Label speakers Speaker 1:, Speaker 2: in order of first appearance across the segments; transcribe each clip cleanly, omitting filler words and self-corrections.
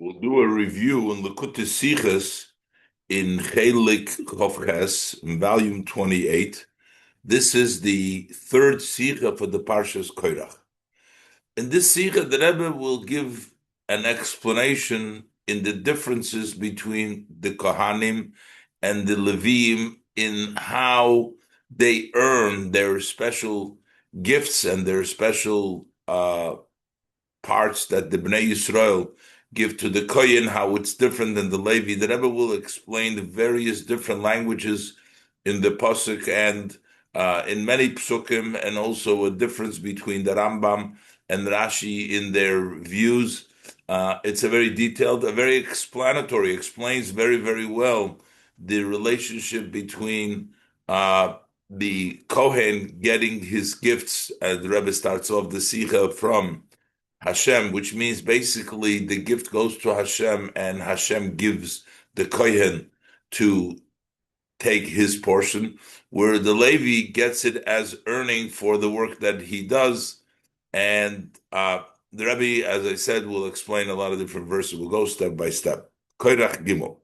Speaker 1: We'll do a review in Likutei Sichos in Chelik Chovches, in volume 28. This is the third Sicha for the Parshas Korach. In this Sicha, the Rebbe will give an explanation in the differences between the Kohanim and the Leviim in how they earn their special gifts and their special parts that the Bnei Yisrael give to the Kohen, how it's different than the Levi. The Rebbe will explain the various different languages in the Pasuk and in many Psukim, and also a difference between the Rambam and Rashi in their views. It's a very detailed, a very explanatory, explains very, very well the relationship between the Kohen getting his gifts, as the Rebbe starts off the Sicha from Hashem, which means basically the gift goes to Hashem and Hashem gives the Kohen to take his portion, where the Levi gets it as earning for the work that he does. And the Rebbe, as I said, will explain a lot of different verses. We'll go step by step. Korach Gimel.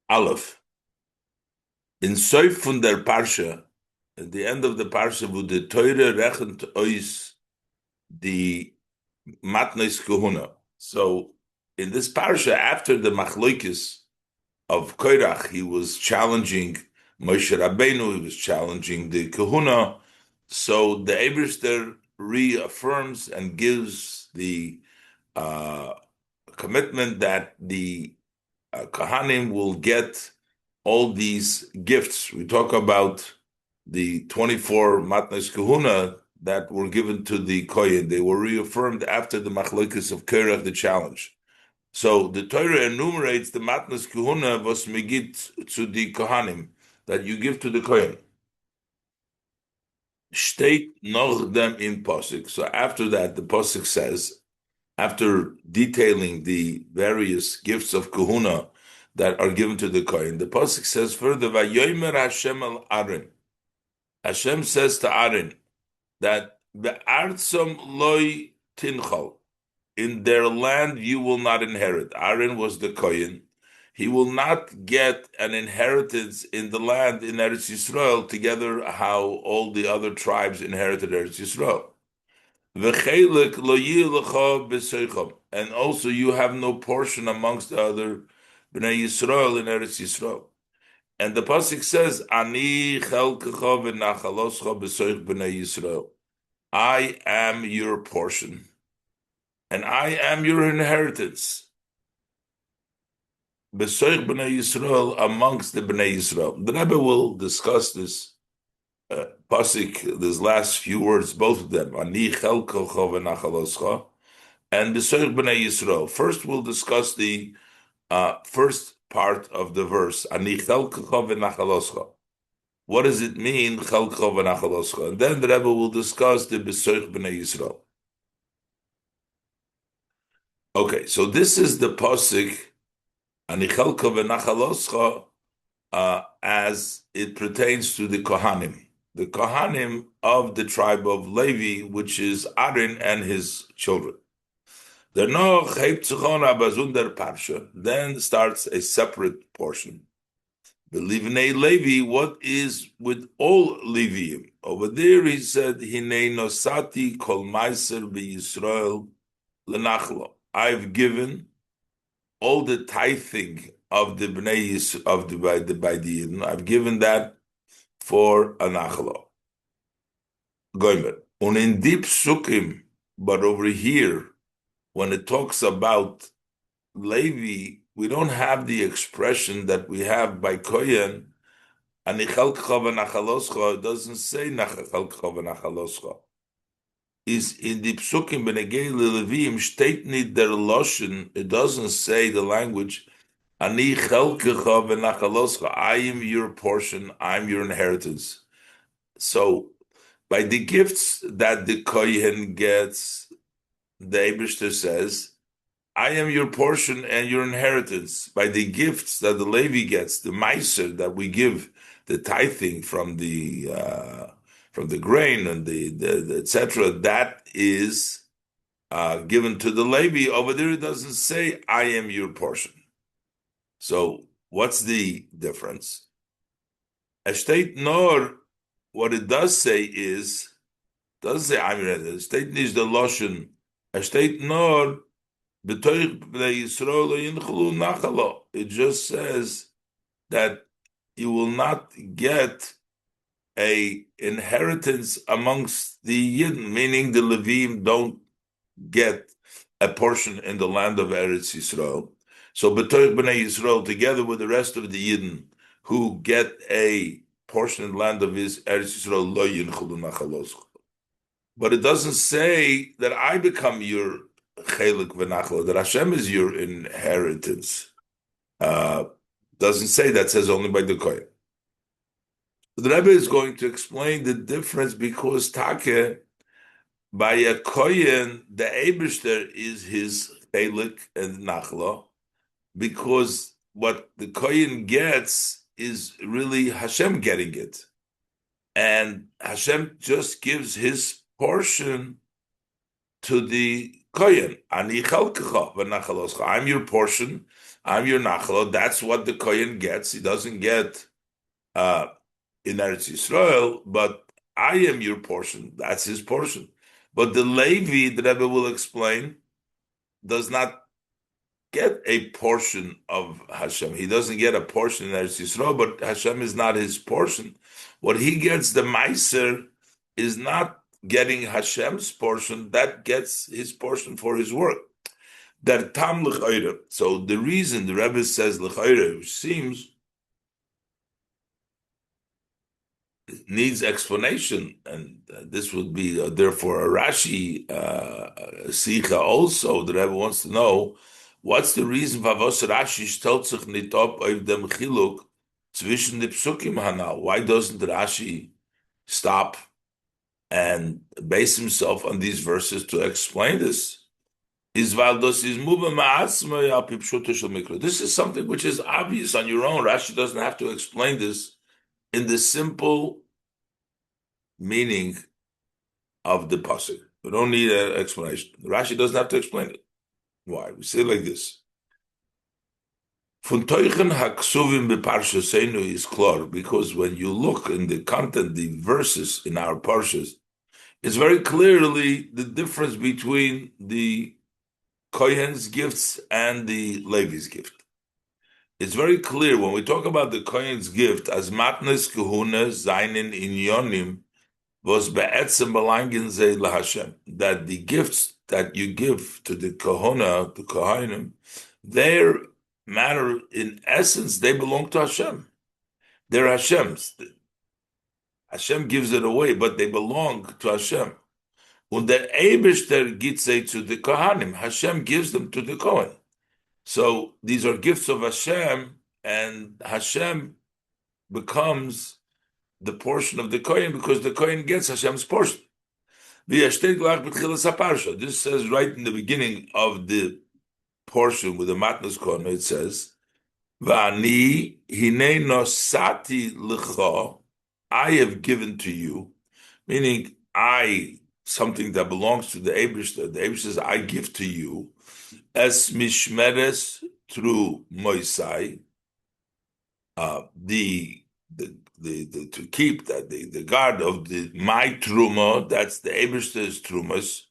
Speaker 1: Aleph. In Soif von der Parsha, at the end of the Parsha, wo the Teure rechent ois the matnes kahuna. So in this parsha, after the machlokes of Korach, he was challenging Moshe Rabbeinu, he was challenging the kahuna. So the Eibishter reaffirms and gives the commitment that the Kohanim will get all these gifts. We talk about the 24 matnes kahuna that were given to the Kohen. They were reaffirmed after the machlokes of Korach, the challenge. So the Torah enumerates the matnas kahuna was megit to the Kohanim, that you give to the Kohen. Steht noch dem in Pasuk. So after that, the Pasuk says, after detailing the various gifts of kahuna that are given to the Kohen, the Pasuk says further, Vayomer Hashem al Aaron. Hashem says to Aaron, that the artzom loy tinchal, in their land you will not inherit. Aaron was the Kohen. He will not get an inheritance in the land in Eretz Yisrael, together how all the other tribes inherited Eretz Yisrael. V'chelik lo yilecha b'seicham, and also you have no portion amongst the other Bnei Yisrael in Eretz Yisrael. And the pasuk says, "Ani chelkecha v'nachaloscha b'soich b'nei Yisrael." I am your portion, and I am your inheritance. B'soich b'nei Yisrael, amongst the b'nei Yisrael. The Rebbe will discuss this pasuk, these last few words, both of them. Ani chelkecha v'nachaloscha, and b'soich b'nei Yisrael. First, we'll discuss the first part of the verse, Ani chelkecha v'nachaloscha. What does it mean, chelkecha v'nachaloscha? And then the Rebbe will discuss the b'soich b'nei Yisrael. Okay, so this is the pasuk, Ani chelkecha v'nachaloscha, as it pertains to the Kohanim of the tribe of Levi, which is Aaron and his children. Then starts a separate portion. B'livnei Levi, what is with all Leviim? Over there he said, Hinei nosati kol meiser b'Yisrael lenachlo. I've given all the tithing of the Bnei Yisrael, of the by the Yidden. I've given that for a nachlo. Goimer. Und in deep sukim, but over here, when it talks about Levi, we don't have the expression that we have by Kohen, Ani chelkecha v'nachaloscha. It doesn't say chelkecha v'nachaloscha. Is in the psukim b'negei leViim steht nit der loshen. It doesn't say the language Ani chelkecha v'nachaloscha. I am your portion. I'm your inheritance. So, by the gifts that the Kohen gets, the Eibishter says, I am your portion and your inheritance. By the gifts that the Levi gets, the meiser that we give, the tithing from the grain and the etc., that is given to the Levi. Over there, it doesn't say, I am your portion. So what's the difference? Estate nor, what it does say is, doesn't say, I'm ready. Estate is the Loshen. Estate nor, it just says that you will not get a inheritance amongst the Yidden, meaning the Leviim don't get a portion in the land of Eretz Yisrael. So B'toich B'nai Yisrael, together with the rest of the Yidden who get a portion in the land of Eretz Yisrael, lo yinchulu nachalos. But it doesn't say that I become your chelik v'nachalo, that Hashem is your inheritance. Doesn't say that, says only by the Kohen. The Rebbe is going to explain the difference because Take, by a Kohen, the Eibishter is his chelik and nachlo, because what the Kohen gets is really Hashem getting it. And Hashem just gives his portion to the Kohen. Ani chalkecha v'nachaloscha. I'm your portion, I'm your nachalo. That's what the Kohen gets. He doesn't get in Eretz Yisrael, but I am your portion. That's his portion. But the Levi, the Rebbe will explain, does not get a portion of Hashem. He doesn't get a portion in Eretz Yisrael, but Hashem is not his portion. What he gets, the Meiser, is not getting Hashem's portion, that gets his portion for his work. That tam l'chayre. So the reason the Rebbe says l'chayre, which seems needs explanation, and this would be therefore a Rashi Sicha also. The Rebbe wants to know what's the reason Vavos Rashi stellt sich nicht up auf dem Chiluk zwischen the Psukim Hanal. Why doesn't Rashi stop and base himself on these verses to explain this? This is something which is obvious on your own. Rashi doesn't have to explain this in the simple meaning of the pasuk. We don't need an explanation. Rashi doesn't have to explain it. Why? We say it like this. Von Teuchen haksuvim beparshaseinu is klar, because when you look in the content, the verses in our parshas, it's very clearly the difference between the Kohen's gifts and the Levi's gift. It's very clear when we talk about the Kohen's gift as matnes kehuna seinen inyonim was be'etzem belangen ze laHashem, that the gifts that you give to the Kohona, the Kohanim, their matter in essence, they belong to Hashem. They're Hashem's. Hashem gives it away, but they belong to Hashem. Und der Eibishter gitze to the Kohanim. Hashem gives them to the Kohen. So these are gifts of Hashem, and Hashem becomes the portion of the Kohen because the Kohen gets Hashem's portion. This says right in the beginning of the portion with the Matnas Kohen, it says, V'ani hinei nosati l'cha, I have given to you, meaning something that belongs to the Eibishter. The Eibishter says, I give to you, as mishmeres through Moisai, to keep that the guard of my truma, that's the Eibishter's trumas,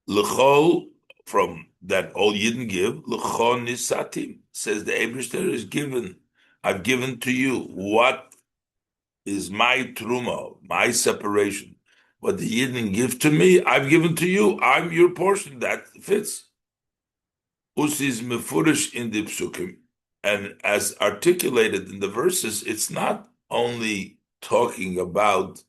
Speaker 1: l'chol, from that all Yidden give, l'chol nisatim, says the Eibishter is given. I've given to you what is my truma, my separation. What the Yidden give to me, I've given to you. I'm your portion. That fits. Usis mefurish in the psukim, and as articulated in the verses, it's not only talking about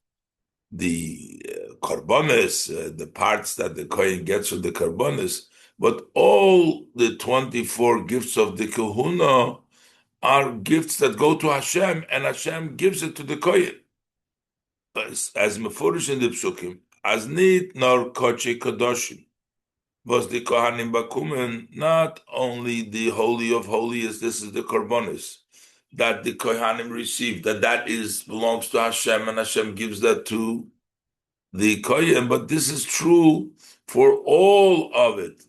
Speaker 1: the karbonis, the parts that the Kohen gets from the karbonis, but all the 24 gifts of the Kahuna are gifts that go to Hashem, and Hashem gives it to the Kohen. As mefurish in the psukim, as nit nor koche kadoshim, was the Kohanim bakumen, not only the holy of holiest, this is the karbonis that the Kohanim receive, that belongs to Hashem, and Hashem gives that to the Kohen, but this is true for all of it.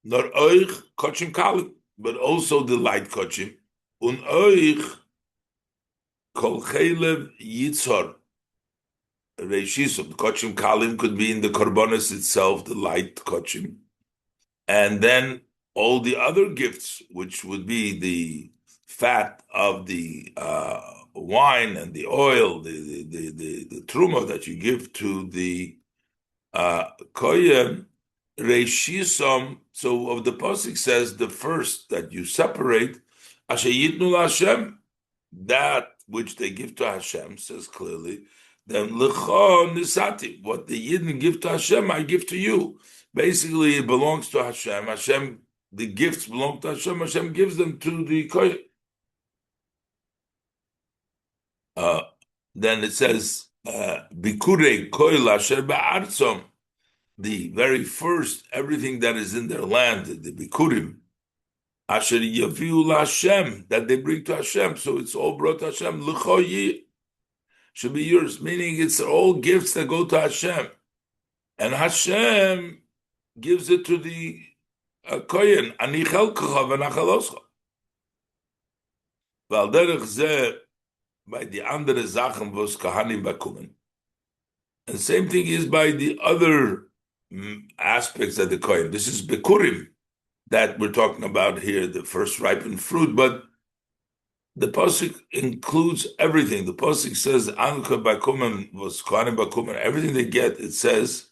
Speaker 1: Not oich kochim kalim, but also the light kochim. Un oich kol chelev yitzhar reishisom. Kochim kalim could be in the korbanos itself, the light kochim, and then all the other gifts, which would be the fat of the wine and the oil, the truma that you give to the kohen, reishisom. So of the pasuk says the first that you separate, asher yitnu Hashem, that which they give to Hashem, says clearly. Then lecha nisati, what the Yidden give to Hashem, I give to you. Basically, it belongs to Hashem. Hashem, the gifts belong to Hashem. Hashem gives them to the kohen. Then it says, bikurei koil asher ba'artzom, the very first, everything that is in their land, the bikurim, asher yaviu Hashem, that they bring to Hashem. So it's all brought to Hashem. L'choyi should be yours, meaning it's all gifts that go to Hashem, and Hashem gives it to the kohen. Ani chelkacha v'nachaloscha. Val derech zeh, by the andere Sachen was Kohanim bakumen. And same thing is by the other aspects of the kohen. This is bikurim that we're talking about here, the first ripened fruit, but the pasuk includes everything. The pasuk says Anka bakumen was Kohanim bakumen. Everything they get, it says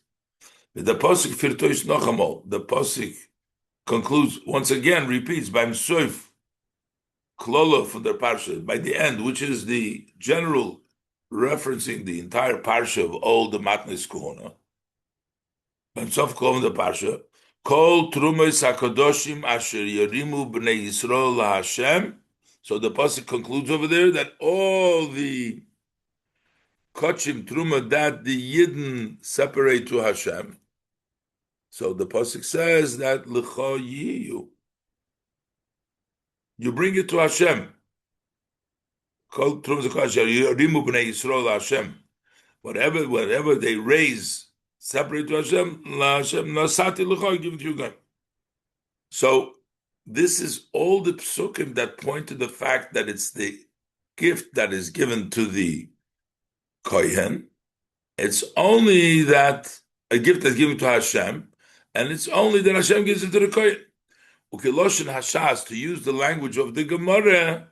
Speaker 1: the pasuk firtois nochamol. The pasuk concludes once again, repeats by Msoif Klolo from the parsha by the end, which is the general referencing the entire parsha of all the matnes kohuna. By Msoif Klolo the parsha, Kol trumas hakadoshim asher yarimu bnei Yisrael laHashem. So the pasuk concludes over there that all the kochim truma that the Yidden separate to Hashem. So the pasuk says that l'cha yiyu, you bring it to Hashem. Whatever they raise, separate to Hashem, give it to you guys. So this is all the psukim that point to the fact that it's the gift that is given to the kohen. It's only that a gift that's given to Hashem, and it's only that Hashem gives it to the kohen. Ukiloshin hashas, to use the language of the Gemara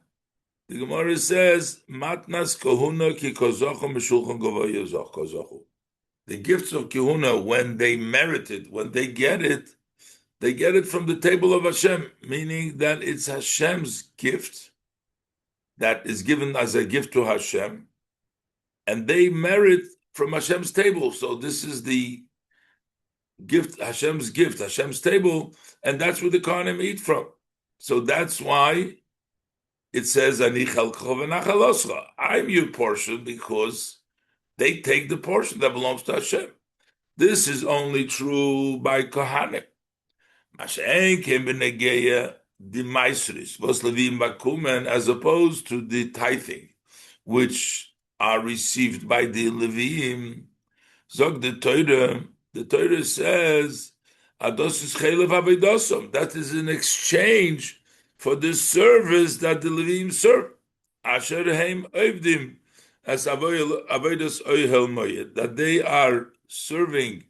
Speaker 1: says, Matnas kohuna ki kozochu meshulchan gavoya kozochu. The gifts of kohuna, when they merit it, when they get it from the table of Hashem, meaning that it's Hashem's gift that is given as a gift to Hashem, and they merit from Hashem's table. So this is the gift, Hashem's table, and that's where the Kohanim eat from. So that's why it says, Ani chelkacha v'nachaloscha, I'm your portion, because they take the portion that belongs to Hashem. This is only true by Kohanim. Masha'en came b'negeya the maisris, was Leviim bakumen, as opposed to the tithing, which are received by the Leviim. Zog the Torah says, Ados chelev avedosam, that is in exchange for the service that the Leviim serve. Asher heim oivdim, as avodos oihel moyed, that they are serving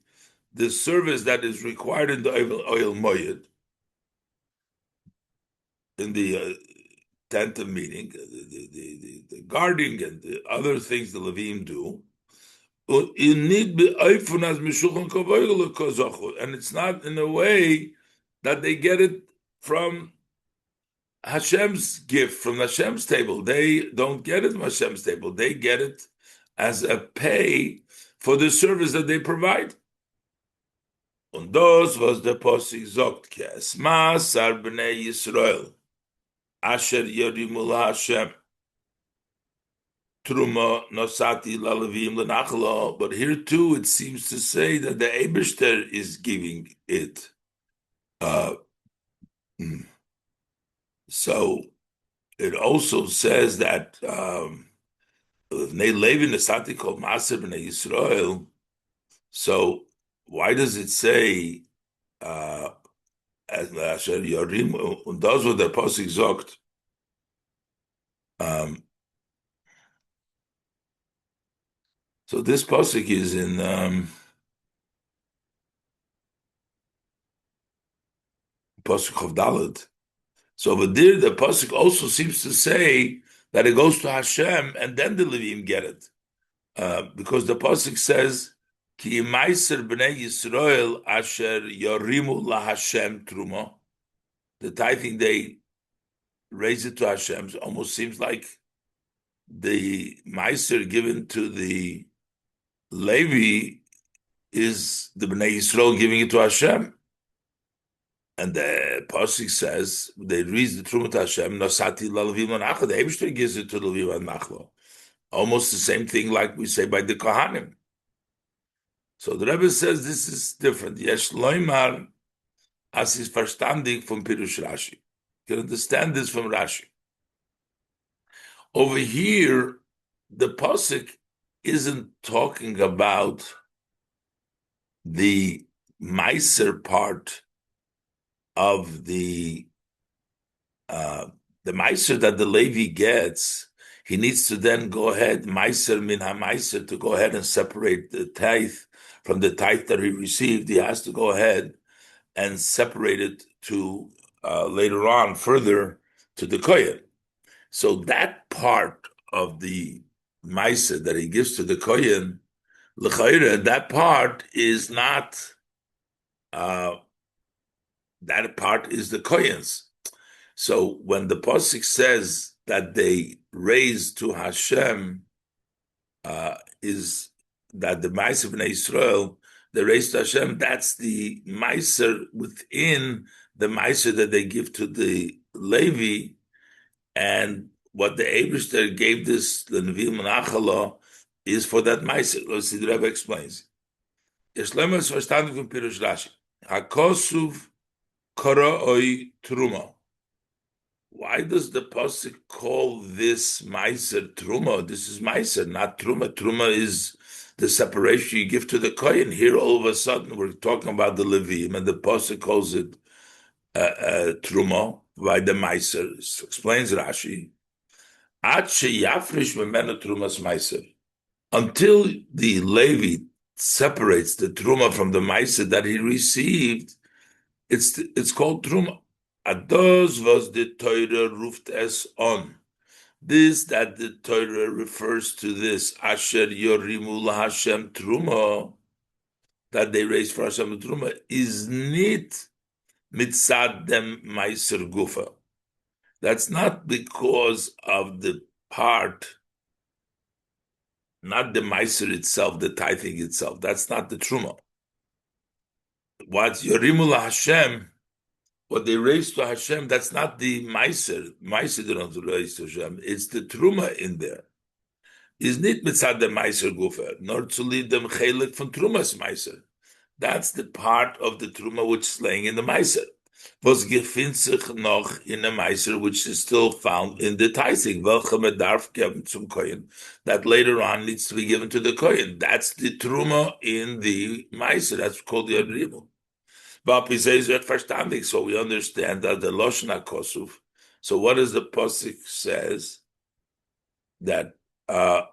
Speaker 1: the service that is required in the oil moyed, in the tent of meeting, the guarding and the other things the Leviim do. And it's not in a way that they get it from Hashem's gift, from Hashem's table. They don't get it from Hashem's table. They get it as a pay for the service that they provide. Und das was der Posik sagt, ki esma sar bnei Yisrael, asher yodimu Hashem, truma nosati laleviim lenachlo. But here too, it seems to say that the Eibishter is giving it. So it also says that Bnei Levi Nesati Kol Maser Bnei Yisrael. So why does it say Asher Yorim und das what der Pasuk sagt? So this pasuk is in pasuk of Dalet. So over there, the pasuk also seems to say that it goes to Hashem and then the Leviim get it, because the pasuk says, "Ki meiser bnei Yisrael asher yorimu la Hashem truma." The tithing they raise it to Hashem. It almost seems like the meiser given to the Levi is the bnei Yisrael giving it to Hashem. And the pasuk says they raise the truma to Hashem. Nosati laLevim l'nachlo. The Eibishter gives it to Levim and Nachlo. Almost the same thing like we say by the Kohanim. So the Rebbe says this is different. Yesh loymar as is verstandig from Pirush Rashi. You can understand this from Rashi. Over here, the pasuk isn't talking about the meiser part of the meiser that the Levi gets. He needs to then go ahead, meiser min ha-meiser, to go ahead and separate the tithe from the tithe that he received. He has to go ahead and separate it to later on further to the kohen. So that part of the meiser that he gives to the kohen, l'chayre, that part is not. That part is the kohen's. So when the pasuk says that they raise to Hashem, is that the meiser of Bnei Yisrael, they raise to Hashem, that's the meiser within the meiser that they give to the Levi, and what the Eibishter gave this, the Nevi'im and Achala, is for that meiser. Let's see, the Rebbe explains. Yeshleim is verstanden from Pirush Rashi. HaKosuv Korach Truma. Why does the pasuk call this meiser truma? This is meiser, not truma. Truma is the separation you give to the kohen. Here, all of a sudden, we're talking about the Leviim, and the pasuk calls it truma by the meiser. Explains Rashi. Ad sheyafrish memenu trumas meiser. Until the Levi separates the truma from the meiser that he received, it's called truma. Ados was the Torah roofed as on. This that the Torah refers to this Asher Yorimu Hashem Truma, that they raise for Hashem Truma, is nit mitzad dem meiser gufa. That's not because of the part, not the meiser itself, the tithing itself. That's not the truma. What's Yorimu Hashem? What they raise to Hashem, that's not the meiser. Meiser they don't raise to Hashem. It's the truma in there. Is nit mitzad the meiser gufa, nor to lead them chelik from trumas meiser. That's the part of the truma which is laying in the meiser. Was gefindt sich noch in the meiser, which is still found in the tithing. Welche medarf given zum kohen, that later on needs to be given to the kohen. That's the truma in the meiser. That's called the adrimu. So we understand that the Loshna Kosuf. So what does the pasuk says? That and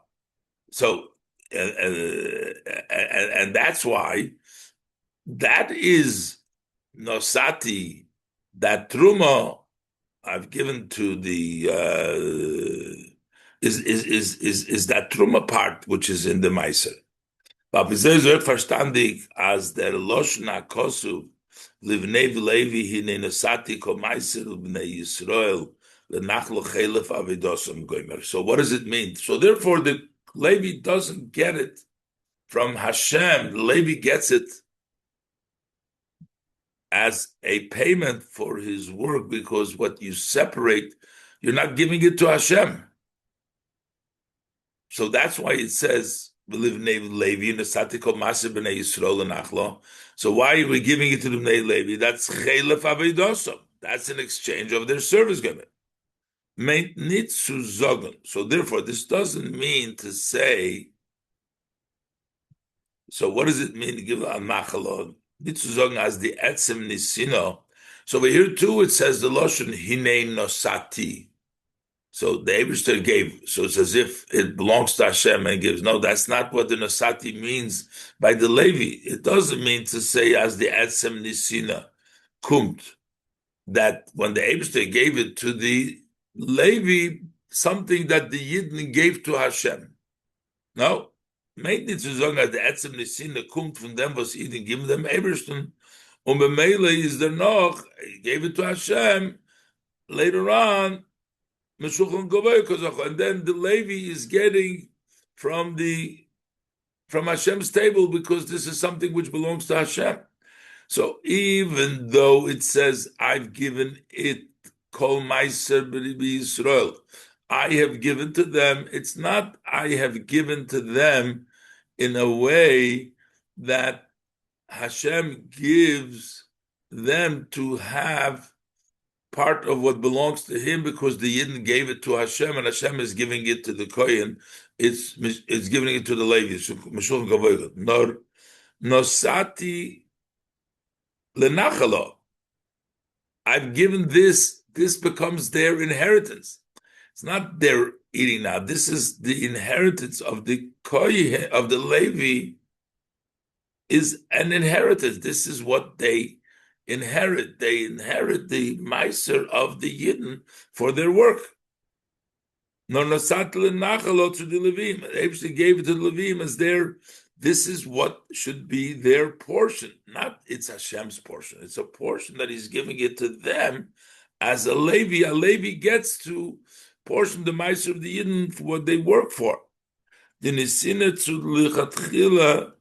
Speaker 1: that's why that is nosati, that truma I've given to the is that truma part which is in the meiser. But verstandig as der Loshna Kosuf. Livnei v'levi hinei nosati kol meiser b'nei Yisrael lenachlo chelef avidosam gomer. So what does it mean? So therefore, the Levi doesn't get it from Hashem. The Levi gets it as a payment for his work, because what you separate, you're not giving it to Hashem. So that's why it says. So why are we giving it to the Bnei Levi? That's chelef avedosam. That's an exchange of their service given. meint nicht zu sagen. So therefore, this doesn't mean to say. So what does it mean to give al machalon? Nicht zu sagen as the etzem nisino. So over here too, it says the lashon hinei nosati. So the Eibishter gave. So it's as if it belongs to Hashem and gives. No, that's not what the nosati means by the Levi. It doesn't mean to say as the etzem nisina kumt, that when the Eibishter gave it to the Levi, something that the Yidden gave to Hashem. No. Meint nicht zu sagen, dass der Etzem Nisina kommt von dem, was Yidden geben dem Eibishter. Und bei Meile is there noch, he gave it to Hashem, later on, and then the Levi is getting from Hashem's table because this is something which belongs to Hashem. So even though it says, I've given it, Kol Meiser B'Ribi Yisrael, I have given to them, it's not I have given to them in a way that Hashem gives them to have part of what belongs to him because the Yidden gave it to Hashem and Hashem is giving it to the Kohen. It's giving it to the Levi. Nor nosati lenachalo. I've given this becomes their inheritance. It's not their eating now. This is the inheritance of the Kohen, of the Levi, is an inheritance. This is what they inherit. They inherit the meiser of the Yidden for their work. No nosat lenachalo to the Leviim. They actually gave it to the Leviim as their. This is what should be their portion. Not it's Hashem's portion. It's a portion that He's giving it to them as a Levi. A Levi gets to portion the meiser of the Yidden for what they work for. The nisina to lichatchila.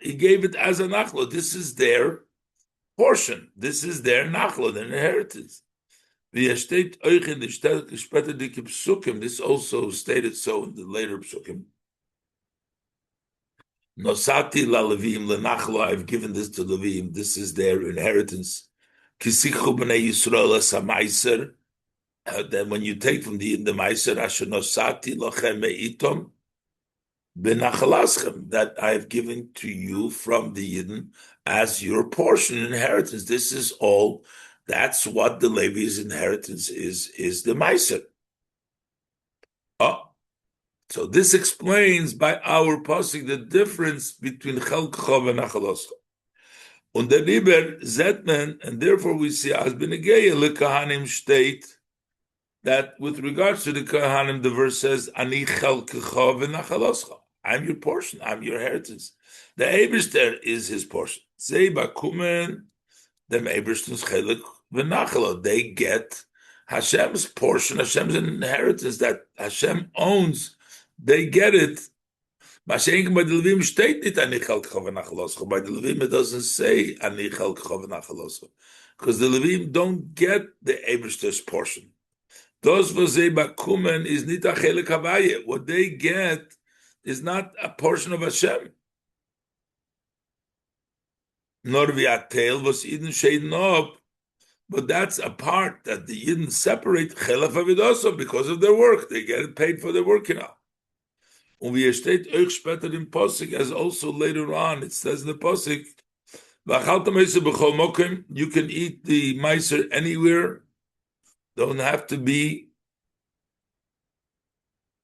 Speaker 1: He gave it as a nachlo. This is their portion. This is their nachlo, their inheritance. This also stated so in the later psukim. Nosati la Leviim lenachlo. I've given this to Leviim. This is their inheritance. Kisichu b'nei Yisrael as a meiser. Then when you take from the meiser, asher nosati lochem meitom. That I have given to you from the Yidden as your portion inheritance. This is all. That's what the Levi's inheritance is the Meiser. Oh, so this explains by our pasuk the difference between Chelkcha and Nachaloscha. Und der Rebbe Zetman, and therefore we see as Benegeya leKohanim state that with regards to the Kohanim, the verse says, Ani Chelkcha v'Nachaloscha. I'm your portion. I'm your inheritance. The Eibishter is his portion. Zei bakumen dem Eibishter's chelik v'nachalo. They get Hashem's portion, Hashem's inheritance that Hashem owns. They get it. By the Levim steht nicht ani chelkcha v'nachaloscha. By the Levim it doesn't say ani chelkcha v'nachaloscha, because the Levim don't get the Eibishter's portion. Those v'zei bakumen is nit a chelik havaye. What they get is not a portion of Hashem. Nor v'atel was Yidden sheiden up, but that's a part that the Yidden separate chelaf avidoso because of their work. They get paid for their work, you know. And we steht euch später in Posik, as also later on it says in the Posik, you can eat the meiser anywhere. Don't have to be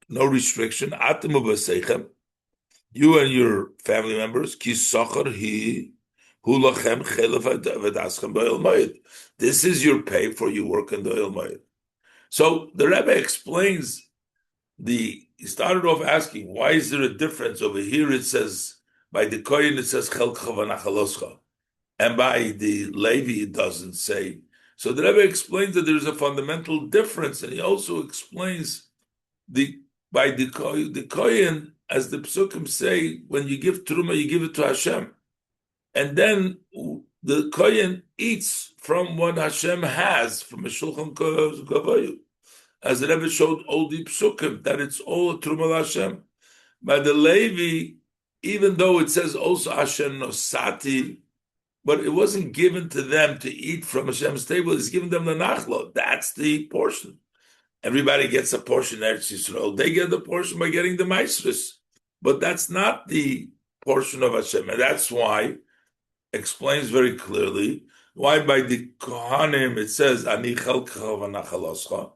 Speaker 1: no restriction. You and your family members. This is your pay for your work in the Oil Moed. So the Rebbe explains he started off asking, why is there a difference? Over here it says, by the Kohen it says Chelkcha v'Nachaloscha, and by the Levi it doesn't say. So the Rebbe explains that there's a fundamental difference, and he also explains by the Kohen, as the Psukim say, when you give Truma, you give it to Hashem. And then the Kohen eats from what Hashem has, from a Shulchan Kavayu. As the Rebbe showed all the Psukim, that it's all a Truma Hashem. By the Levi, even though it says also Hashem Nosati, but it wasn't given to them to eat from Hashem's table. It's given them the nachlo. That's the portion. Everybody gets a portion of Eretz Yisrael. They get the portion by getting the maestros. But that's not the portion of Hashem. And that's why, explains very clearly, why by the Kohanim it says, Ani chelkecha v'nachaloscha.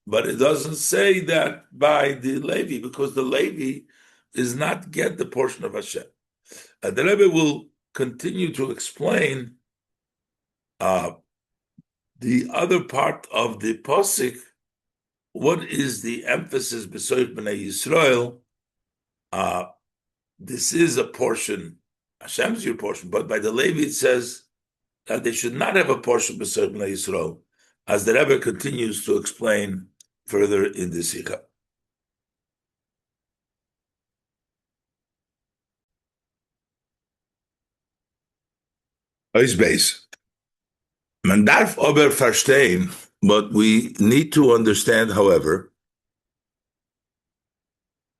Speaker 1: But it doesn't say that by the Levi, because the Levi does not get the portion of Hashem. And the Rebbe will continue to explain the other part of the Pasuk. What is the emphasis b'soich b'nei Yisrael? This is a portion, Hashem's your portion, but by the Levi it says that they should not have a portion b'soich b'nei Yisrael, as the Rebbe continues to explain further in the Sichos. Base. Man darf aber verstehen, but we need to understand, however,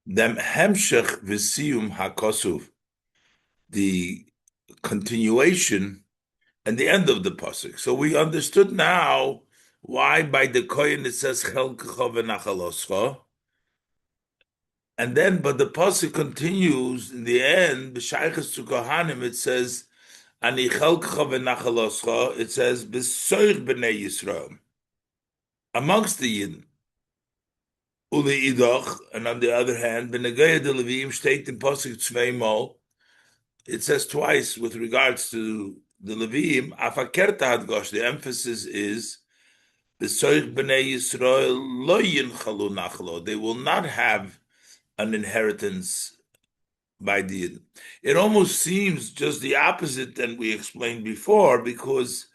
Speaker 1: dem hemshech v'siyum hakosuf, the continuation and the end of the pasuk. So we understood now why by the kohen it says chelkecha v'nachaloscha, and then but the pasuk continues in the end b'shaychus to Kohanim it says ani chelkecha v'nachaloscha, it says b'soich b'nei Yisrael, amongst the Yidden. Uli idoch, and on the other hand, b'negaya de Leviim state in pasuk tzveimal, it says twice with regards to the Leviim, afakerta hadgosh, the emphasis is b'soich b'nei Yisrael lo yinchalu nachlo, they will not have an inheritance by the Yidden. It almost seems just the opposite than we explained before, because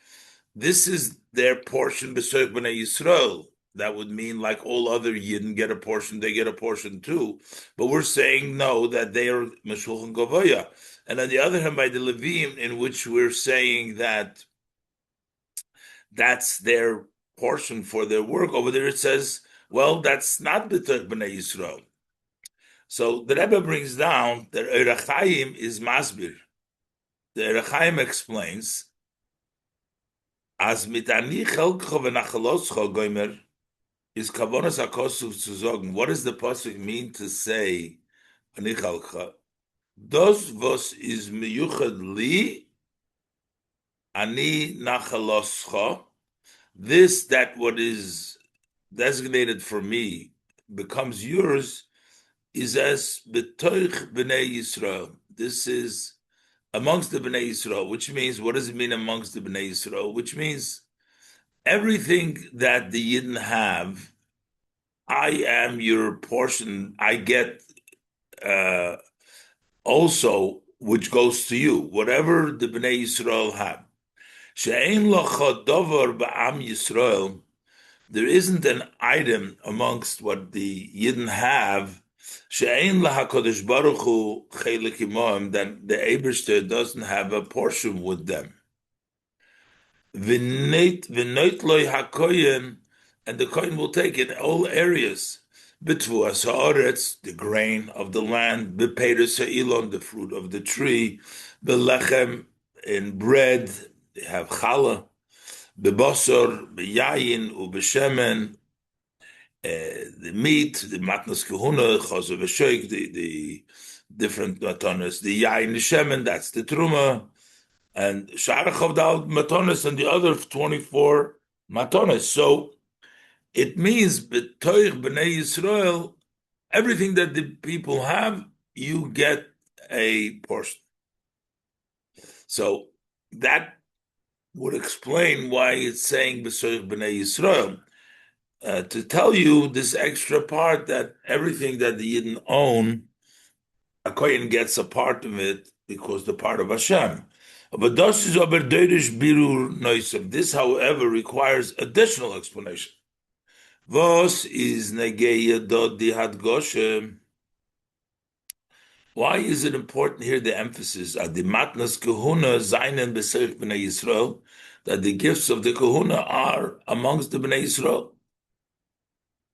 Speaker 1: this is their portion b'soich b'nei Yisrael. That would mean like all other Yidden get a portion, they get a portion too. But we're saying no, that they are Meshulchan Gavoya. And on the other hand, by the Leviim, in which we're saying that that's their portion for their work, over there it says, well, that's not B'toich B'nai Yisrael. So the Rebbe brings down that Korach is Masbir. The Korach explains, as mit ani chelkecha v'nachaloscha goimer, is kavonas hakosuf zu sagen. What does the pasuk mean to say ani chelkecha? Das was is miyuchad li ani nachaloscha. This that what is designated for me becomes yours is as b'toich b'nei Yisrael. This is amongst the b'nei Yisrael, which means, what does it mean amongst the b'nei Yisrael? Which means everything that the Yidden have, I am your portion, I get also, which goes to you, whatever the b'nei Yisrael have. She'ein lacha davar ba'am Yisrael, there isn't an item amongst what the Yidden have, she'ein laHaKadosh Baruch Hu chelik imohem, that the Eibishter doesn't have a portion with them. V'noit loy hakoyen, and the kohen will take in all areas. B'tvuas haaretz, the grain of the land. B'peiros ha'ilon, the fruit of the tree. B'lechem, in bread, they have challah. B'bosor, b'yayin, u'b'shemen, the meat, the matnas kahuna, chazav v'shoik, the different matanas. The yayin, the shemen, that's the truma. And Shara Chavdal Matonis and the other 24 Matonis. So it means B'toich B'nei Yisrael, everything that the people have, you get a portion. So that would explain why it's saying B'toich B'nei Yisrael. To tell you this extra part that everything that the Yidden own, a Kohen gets a part of it because the part of Hashem. But this, however, requires additional explanation. Vos is negeya dod hadgoshem. Why is it important here, the emphasis at the matnas kahuna zainen b'seich b'nei Yisrael, that the gifts of the kahuna are amongst the b'nei Yisrael?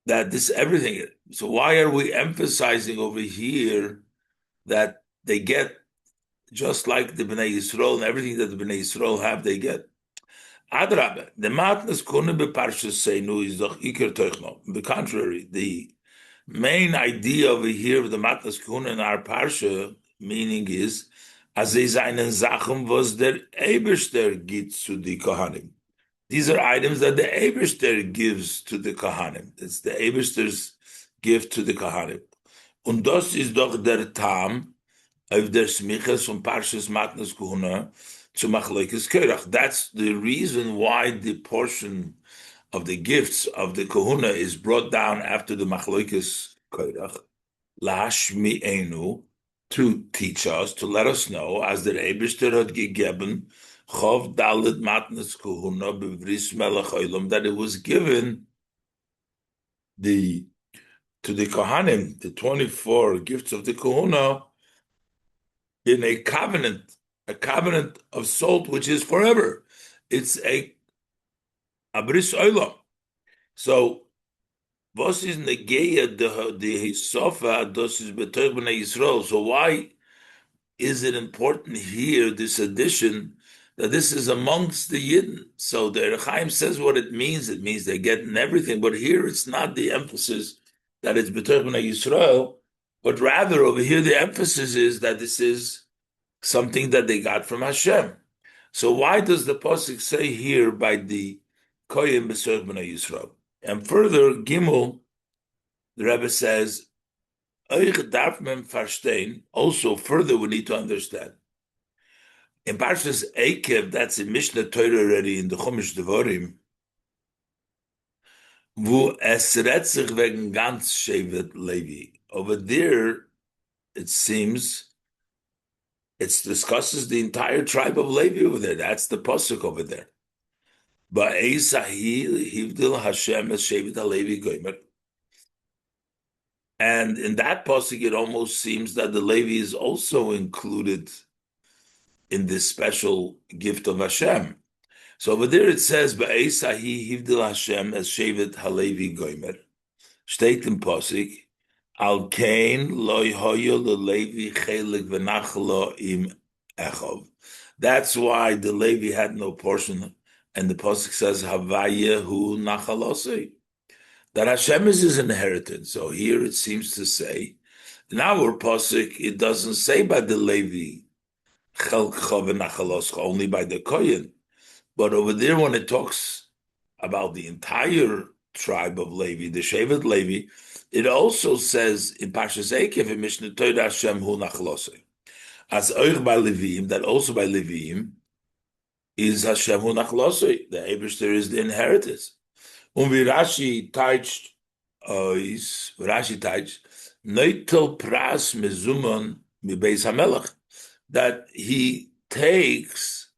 Speaker 1: That this everything. So why are we emphasizing over here that they get just like the Bnei Yisrael and everything that the Bnei Yisrael have, they get. Adrabe, the matnas kune beparshas seinu is doch iker teuchno. On the contrary, the main idea over here of the matnas kune in our parsha meaning is, as they seinen Sachen was der Eberster gibt zu die Kohanim. These are items that the Eberster gives to the Kohanim. It's the Eberster's gift to the Kohanim. Und das ist doch der Tam of der Smichas from Parshas Matnas Kuhuna to Machlokes Korach. That's the reason why the portion of the gifts of the Kohuna is brought down after the Machlokes Korach. Lashmi Enu, to teach us, to let us know, as the Eibishter had gegeben, Chov Dalet Matnas Kuhuna bevris Melech Olam, that it was given to the Kohanim, the 24 gifts of the Kohuna, in a covenant of salt, which is forever. It's a bris olam. So, was is negeya the hisofa dos is betoich b'nei Yisrael? So why is it important here, this addition, that this is amongst the Yidden? So the Rabbi Chaim says what it means. It means they're getting everything, but here it's not the emphasis that it's betoich b'nei Yisrael, but rather over here the emphasis is that this is something that they got from Hashem. So why does the pasuk say here by the kohen b'soich b'nei Yisrael? And further, Gimel, the Rebbe says, Euch darf man verstehen. Also, further, we need to understand. In Parshas Eikev, that's in Mishnah Torah already in the Chumash Devarim, wo es redt sich wegen ganz Shevet Levi. Over there, it seems, it discusses the entire tribe of Levi over there. That's the pasuk over there. Hivdil Hashem es Shevet HaLevi Goymer. And in that pasuk, it almost seems that the Levi is also included in this special gift of Hashem. So over there it says, Hivdil Hashem es Shevet HaLevi Goymer. Steht im pasuk, Al Kain loy hoyo leLevi chelik v'nachlo im echov. That's why the Levi had no portion, and the pasuk says Havaya hu nachalosei, that Hashem is his inheritance. So here it seems to say, in our pasuk it doesn't say by the Levi chelkcha v'nachaloscha, only by the kohen, but over there when it talks about the entire tribe of Levi, the Shevet Levi, it also says in Parshas Eikev in Mishnah Torah Hashem hu nachlosei. As oich by Leviim, that also by Leviim is Hashem hu nachlosei. The Eibishter is the inheritance. Wie Rashi teacht Neutel Pras Mezuman mi Beis HaMelech, that he takes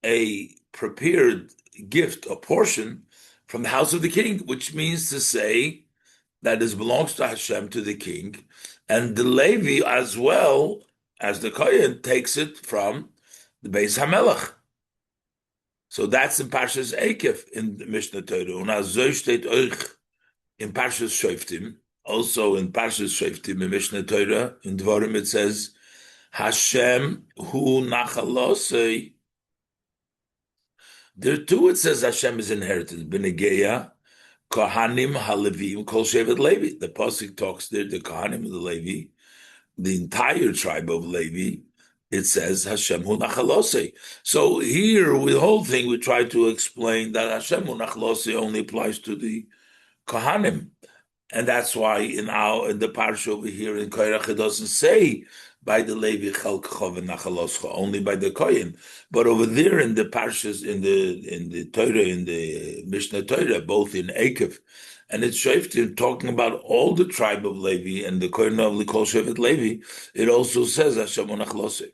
Speaker 1: a prepared gift, a portion from the house of the king, which means to say that it belongs to Hashem, to the king, and the Levi as well as the Kohen takes it from the Beis HaMelech. So that's in Parshas Eikev in the Mishnah Torah. Und so steht euch in Parshas Shoftim, also in Parshas Shoftim in Mishnah Torah, in Dvarim it says, Hashem hu nachalosei. There too it says Hashem is inheritance. B'negeya, Kohanim HaLeviim Kol Shevet Levi. The pasuk talks there, the Kohanim of the Levi, the entire tribe of Levi. It says Hashem hu nachalosei. So here, with the whole thing, we try to explain that Hashem hu nachalosei only applies to the Kohanim, and that's why in the parsha over here in Korach it doesn't say by the Levi chelkcha v'nachaloscha, only by the Kohen. But over there in the parshas, in the Torah, in the Mishnah Torah, both in Eikev and it's Shoftim, talking about all the tribe of Levi and the Kohen of Likol Shevet Levi, it also says Hashem unachlosei.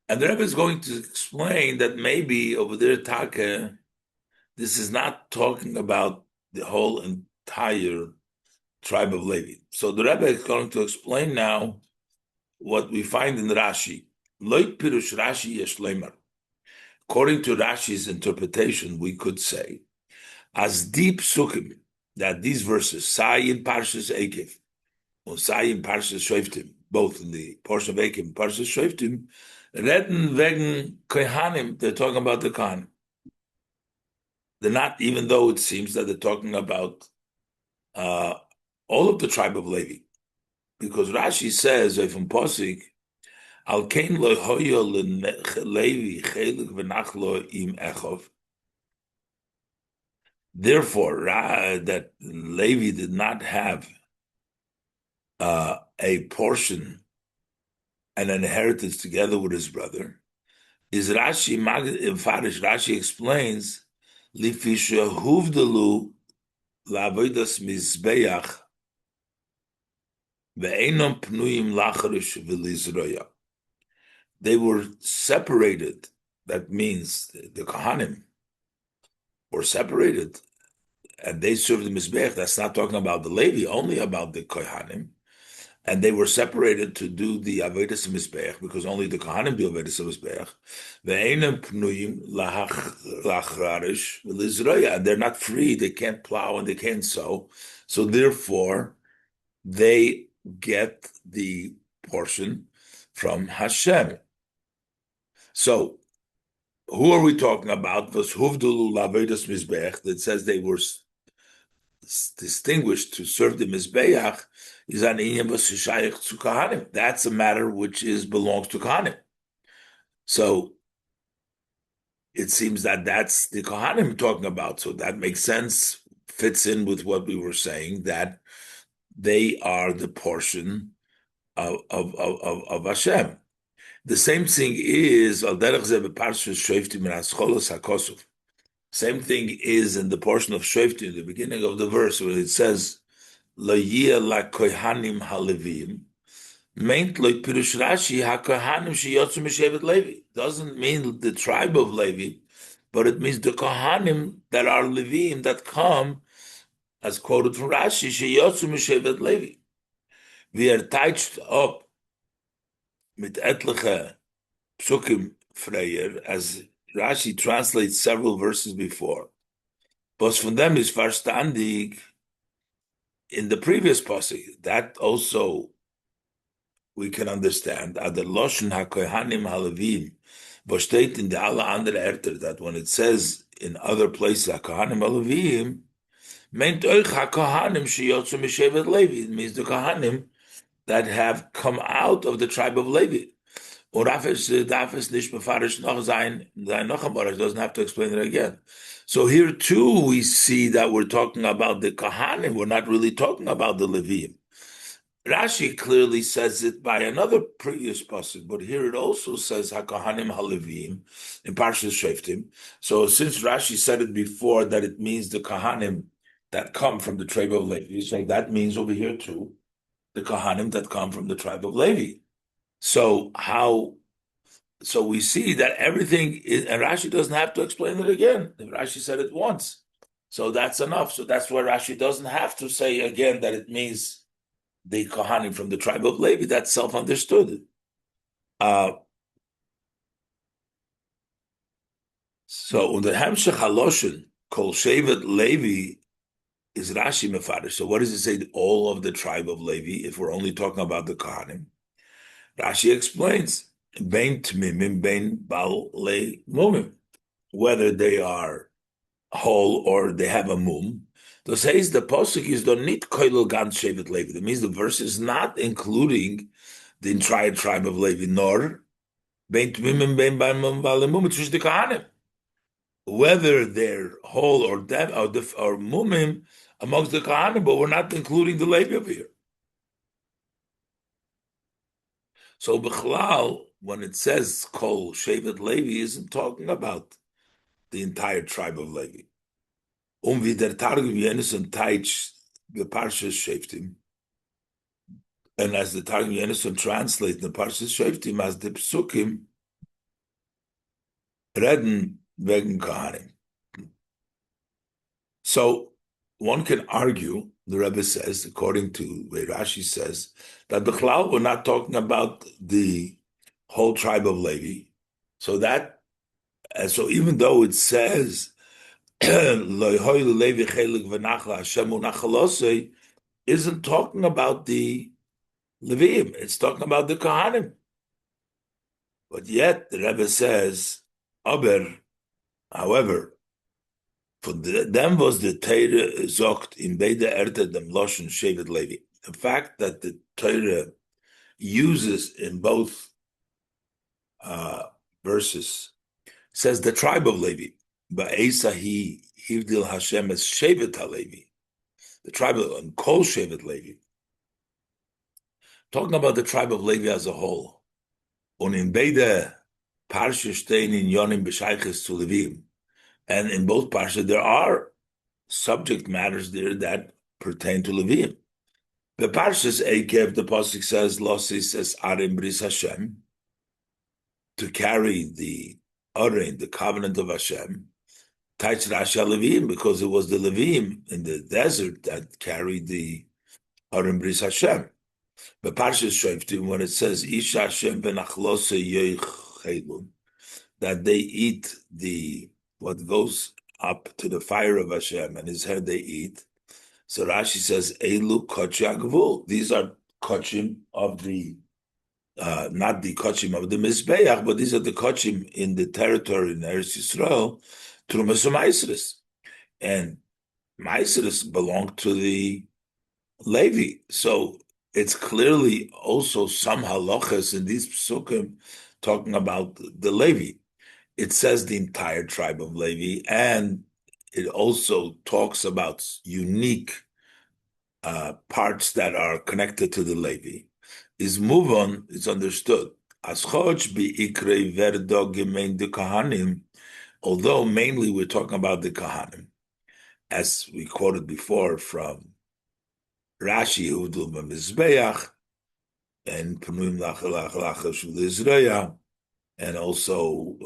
Speaker 1: And the Rebbe is going to explain that maybe over there, Taka, this is not talking about the whole entire tribe of Levi. So the Rebbe is going to explain now what we find in Rashi. Loit pirush Rashi yesh leimar. According to Rashi's interpretation, we could say, as deep sukkim, that these verses, Sai in Parshas Eikev, or Sai in Parshas Shoftim, both in the portion of Akim and Parshas Shoftim, Reden wegen Kohanim, they're talking about the Kohanim. They're not, even though it seems that they're talking about all of the tribe of Levi. Because Rashi says, from Posik, Al Kain lo hoyo Levi chelik v'nachlo im echov. Therefore, that Levi did not have a portion and an inheritance together with his brother, is Rashi Farish. Rashi explains, Lifisha huvdalu la'avodas mizbeach ve'enom pnuyim lacharish v'lizroya. They were separated. That means the Kohanim were separated, and they served the mizbeach. That's not talking about the Levi, only about the Kohanim. And they were separated to do the Avodas Mizbeach, because only the Kohanim do Avodas Mizbeach. Ve'enem pnuyim lachrarish v'lizroya, and they're not free. They can't plow and they can't sow. So therefore, they get the portion from Hashem. So, who are we talking about? Was huvdulu la'avodas Mizbeach, that says they were distinguished to serve the Mizbeach, is an inyam v'shayich to Kohanim. That's a matter which belongs to Kohanim. So it seems that that's the Kohanim talking about. So that makes sense, fits in with what we were saying, that they are the portion of Hashem. The same thing is al derech zeh b'parshas Shoftim min hascholos hakosuf. Same thing is in the portion of Shoftim, the beginning of the verse, where it says, Lo yeh la Kohanim HaLeviim, meant like Pirush Rashi, HaKohanim sheyotzu mishevet Levi. Doesn't mean the tribe of Levi, but it means the Kohanim that are Leviim, that come, as quoted from Rashi, sheyotzu mishevet Levi. We are touched up mit etliche psukim freier, as Rashi translates several verses before. But from them is verstandig in the previous pasuk. That also we can understand. Ad loshen hakohanim haLeviim, but steht in the alle andere Erter, that when it says in other places hakohanim haLeviim, meant euch hakohanim sheyotzu mishevet Levi. It means the Kohanim that have come out of the tribe of Levi. Or doesn't have to explain it again. So here too we see that we're talking about the Kohanim. We're not really talking about the Leviim. Rashi clearly says it by another previous pasuk, but here it also says HaKohanim HaLeviim in Parshas Shoftim. So since Rashi said it before that it means the Kohanim that come from the tribe of Levi, so that means over here too the Kohanim that come from the tribe of Levi. So we see that everything is, and Rashi doesn't have to explain it again. Rashi said it once, so that's enough. So that's why Rashi doesn't have to say again that it means the Kohanim from the tribe of Levi. That's self-understood. So the Hemshech Haloshen Kol Shevet Levi is Rashi Mefarish. So what does it say? All of the tribe of Levi, if we're only talking about the Kohanim. Rashi explains, bein tmimim, bein balei mumim, whether they are whole or they have a mum. So says the posuk is don't need koilel gan shevet Levi. That means the verse is not including the entire tribe of Levi, nor bein tmimim, bein balei mumim, which is the Kohanim. Whether they're whole or them or mumim amongst the Kohanim, but we're not including the Levi over here. So B'chlal, when it says Kol Shevet Levi, isn't talking about the entire tribe of Levi. Wie der Targum Yenison teach the Parshas Shoftim, and as the Targum Yenison translates the Parshas Shoftim as the Psukim reden wegen Kohanim. So one can argue, the Rebbe says, according to where Rashi says, that B'chlal we're not talking about the whole tribe of Levi. So even though it says isn't talking about the Leviim. It's talking about the Kohanim. But yet the Rebbe says, however, for them was the Torah zogt in beide Erte dem Loshen Shevet Levi. The fact that the Torah uses in both verses says the tribe of Levi, Ba'esahi Hivdil Hashem as Shevet HaLevi, the tribe of and Kol Shevet Levi. Talking about the tribe of Levi as a whole. Und in beide Parsha stehen in Yonim B'Shayches to Levim. And in both Parsha, there are subject matters there that pertain to Levim. The Parshas Eikev, the Pasuk says, Losis es Arim Bris Hashem, to carry the Arim, the covenant of Hashem, Taich Rashi Levim, because it was the Levim in the desert that carried the Arim Bris Hashem. The Parshas Shoftim, when it says, Isha Hashem benachlose yoichelun, that they eat what goes up to the fire of Hashem, and his head they eat. So Rashi says, Elu kochi agvul. These are kochim of the, not the kochim of the Mizbeach, but these are the kochim in the territory in Eretz Yisrael, Trumas Maisris. And Maisris belong to the Levi. So it's clearly also some halachas in these psukim talking about the Levi. It says the entire tribe of Levi, and it also talks about unique parts that are connected to the Levi. Is move on, it's understood. As choch be ikutei verdo gemein de Kohanim, although mainly we're talking about the Kohanim, as we quoted before from Rashi, Udul Mizbeach, and Panuim Lachalach Lachashu Israel, and also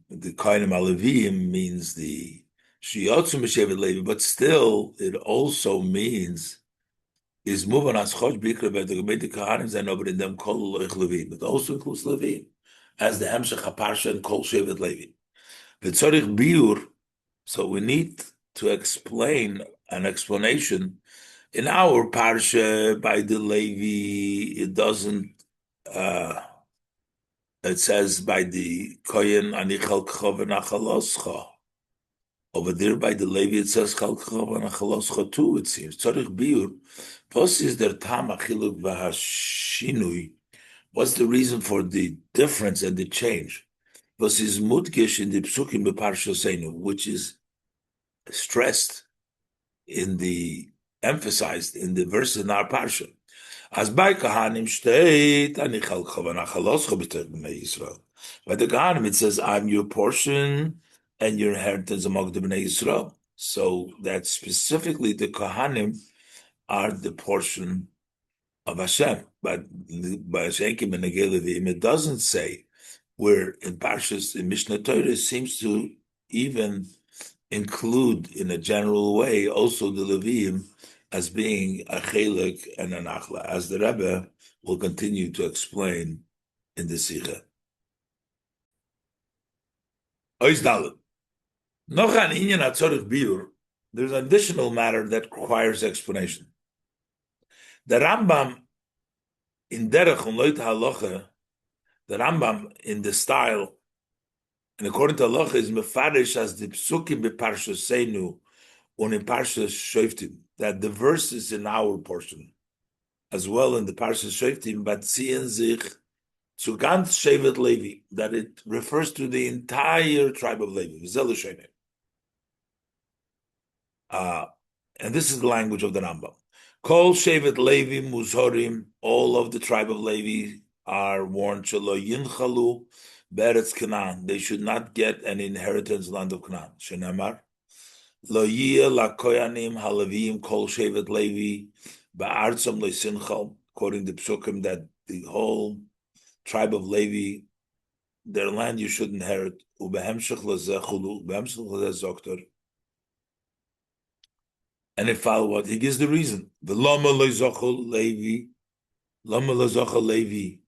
Speaker 1: the Kohanim and Leviim means the Shiyotzum Shevet Levi, but still it also means is moving as Chosh Bikra the Kohanim and over in them Kol Levi, but also includes Levi as the Hemshech HaParsha and Kol Shevet Levi. V'tzorich biur, so we need to explain an explanation. In our parsha by the Levi, it doesn't. It says by the Kohen Anichalkcha v'Nachaloscha. Over there by the Levi, it says Chalkcha v'Nachaloscha too. It seems tzorich biur. Plus, is there tam achiluk v'hashinui? What's the reason for the difference and the change? Plus, is mudgish in the psukim b'parsha seinu, which is stressed in the emphasized in the verse in our parsha. As by Kohanim shteit anichal chavanachaloscha b'nei Yisrael. By the Kohanim it says, "I'm your portion and your inheritance among the Bnei Yisrael." So that specifically the Kohanim are the portion of Hashem. But by Hashem and Levim, it doesn't say where in Parshas in Mishnah Torah it seems to even include in a general way also the Leviim as being a chelik and an achla, as the Rebbe will continue to explain in the Sichos. There's an additional matter that requires explanation. The Rambam in Derech und Leute Halacha, the Rambam in the style, and according to Halacha, is mefarish as the psukim beParsha Seinu and in Parsha Shoftim, that the verses in our portion, as well in the Parsha Shoftim, but ziehen sich zu ganz Shevet Levi, that it refers to the entire tribe of Levi. And this is the language of the Rambam. Kol Shevet Levi Muzhorim, all of the tribe of Levi are warned, Shelo Yinchalu Beretz Canaan. They should not get an inheritance land of Canaan. Shenamar. Lo yeh la koyanim haLeviim kol shevet Levi ba'artzom le'sinchal, quoting the psukim that the whole tribe of Levi, their land you should inherit. Ubehemshech lezechulu, ubehemshech lezoktor. And it follow what he gives the reason. The lama lezochel Levi, lama lezochel Levi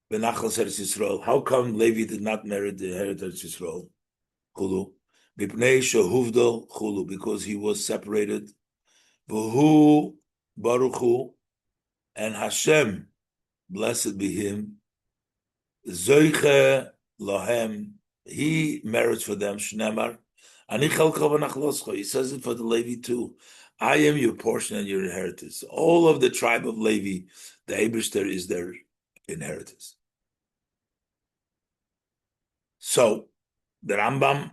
Speaker 1: benachal Eretz Yisrael. How come Levi did not merit the inheritance Yisrael? Kulu. Mipnei shehuvdal chulu, because he was separated. V'hu baruch hu, and Hashem, blessed be him, zoiche lahem, he merits for them, shnemar, ani chalka v'nachloscha, he says it for the Levi too. I am your portion and your inheritance. All of the tribe of Levi, the Eibishter is their inheritance. So, the Rambam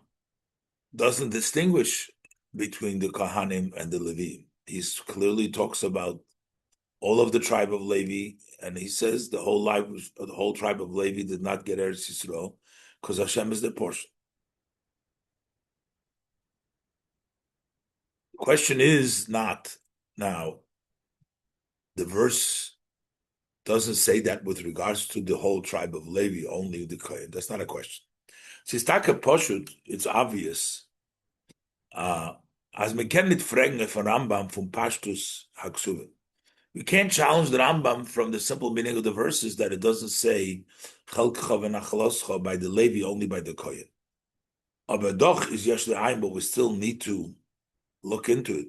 Speaker 1: doesn't distinguish between the Kohanim and the Leviim. He clearly talks about all of the tribe of Levi, and he says the whole tribe of Levi did not get Eretz Yisrael because Hashem is their portion. The question is not now. The verse doesn't say that with regards to the whole tribe of Levi, only the Kohen. That's not a question. Sistaka Poshut, it's obvious. As we can nit fragen von Rambam from Pashtus Haksuvim. We can't challenge the Rambam from the simple meaning of the verses that it doesn't say Chalkcha v'nachaloscha by the Levi, only by the Kohen. Aber doch is yesh le'ayin, but we still need to look into it.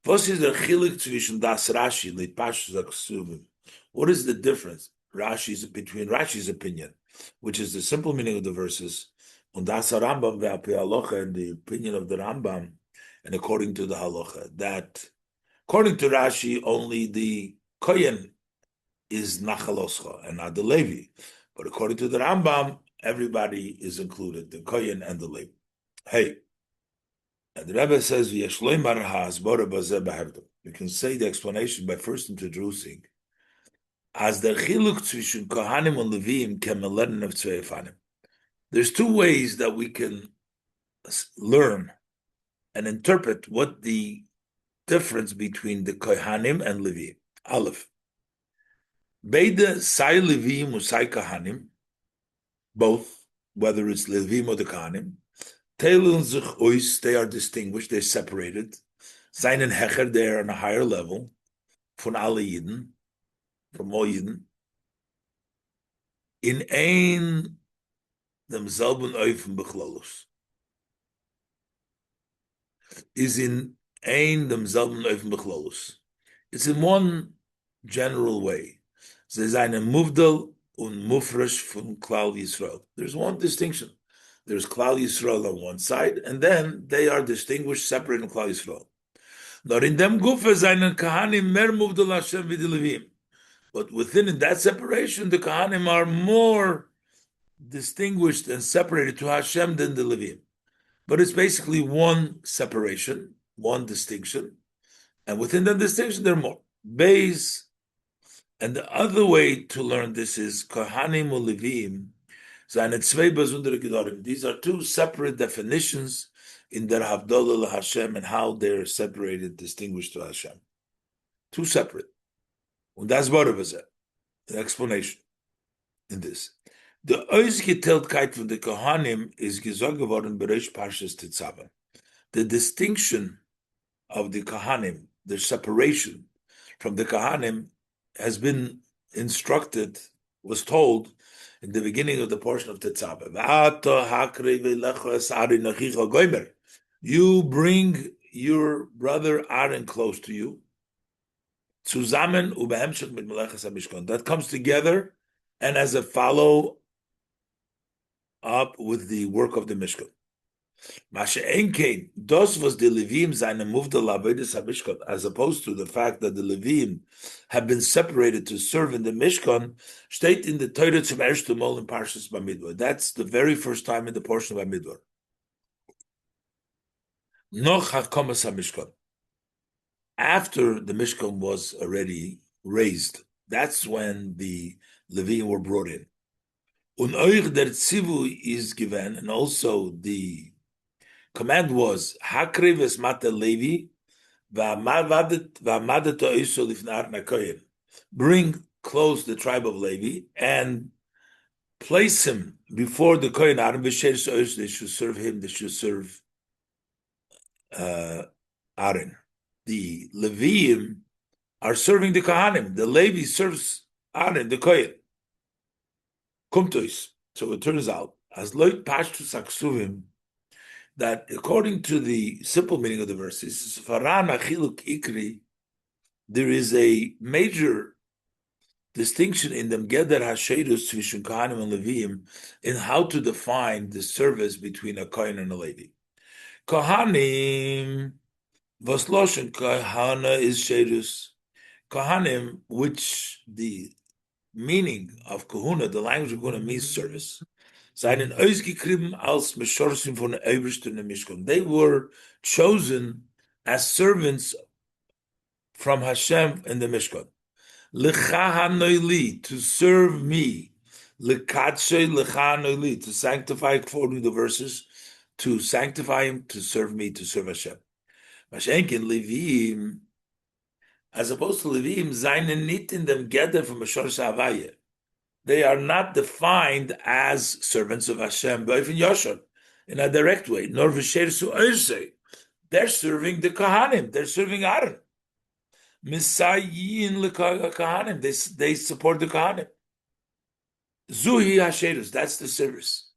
Speaker 1: Was is the chilik zwischen das Rashi lit Pashtus Haksuvim? What is the difference between Rashi's opinion, which is the simple meaning of the verses, and das Rambam ve'al pi halacha, and the opinion of the Rambam, and according to the halacha, that according to Rashi, only the Kohen is Nachaloscha and not the Levi. But according to the Rambam, everybody is included, the Kohen and the Levi. Hey, and the Rebbe says, you can say the explanation by first introducing as the chiluk zwischen Kohanim and Leviim kemeleden of tzveifanim. There's two ways that we can learn and interpret what the difference between the Kohanim and Leviim. Aleph. Beide sai Leviim or sai Kohanim, both, whether it's Leviim or the Kohanim, Teilun sich ois, they are distinguished, they're separated. Seinen Hecher, they are on a higher level. Von alle Yidden, from all Yidden. In ein demselben Eufen bechlolus. Is in ein demselben Eufen bechlolus. It's in one general way. Sie seien Muvdal und Mufresh from Klal Yisrael. There's one distinction. There's Klal Yisrael on one side, and then they are distinguished, separate in Klal Yisrael. Nor in dem Gufe seinen Kohanim mer Muvdal Hashem vid Levim. But within that separation, the Kohanim are more distinguished and separated to Hashem than the Levim. But it's basically one separation, one distinction, and within that distinction, there are more. Beis, and the other way to learn this is Kohanim or Leviim, these are two separate definitions in their Havdalah Hashem and how they're separated, distinguished to Hashem. Two separate. And that's what it was an explanation in this. The Ausgeteiltkeit von the Kohanim is gesagt geworden bereits Parshas Tetzaveh. The distinction of the Kohanim, the separation from the Kohanim, has been instructed, was told in the beginning of the portion of Tetzaveh. You bring your brother Aaron close to you. Zusammen ubehemshech mit melechas hamishkan. That comes together and as a follow up with the work of the Mishkan. Mashe enkein, dos was the Levim seine muvdal avodas hamishkan, as opposed to the fact that the Levim have been separated to serve in the Mishkan, steht in the Torah zum ersten Mal in Parshas Bamidbar. That's the very first time in the portion of Bamidbar. Noch hakomas hamishkan. After the Mishkan was already raised, that's when the Levim were brought in. Und euch der Tzivu is given, and also the command was Hakrev es mata Levi v'amadet oiso lifnar nakoyen. Bring close the tribe of Levi and place him before the Kohen Aaron. They should serve him. They should serve Aaron. The Leviim are serving the Kohanim. The Levi serves Aaron, the Kohen. Kumtois. So it turns out, as Loit Pashtus Aksuvim, that according to the simple meaning of the verse, there is a major distinction in them Geder Hasherus Tvishun Kohanim and Leviim in how to define the service between a Kohen and a Levi. Kohanim, Vasloshen Kohana is Sherus. Kohanim, which the meaning of Kahuna, the language of Kahuna means service. They were chosen as servants from Hashem in the Mishkan. To serve me. To sanctify, according to the verses, to sanctify him, to serve me, to serve Hashem. Mashenkin Leviim, as opposed to Leviim, seinen nit in them gather from a Shorsh Havaya. They are not defined as servants of Hashem, but in Yashar, in a direct way. Nor v'shersu oisei. They're serving the Kohanim. They're serving Aaron. Misayin l'Kohanim. They support the Kohanim. Zuhi hasherus. That's the service.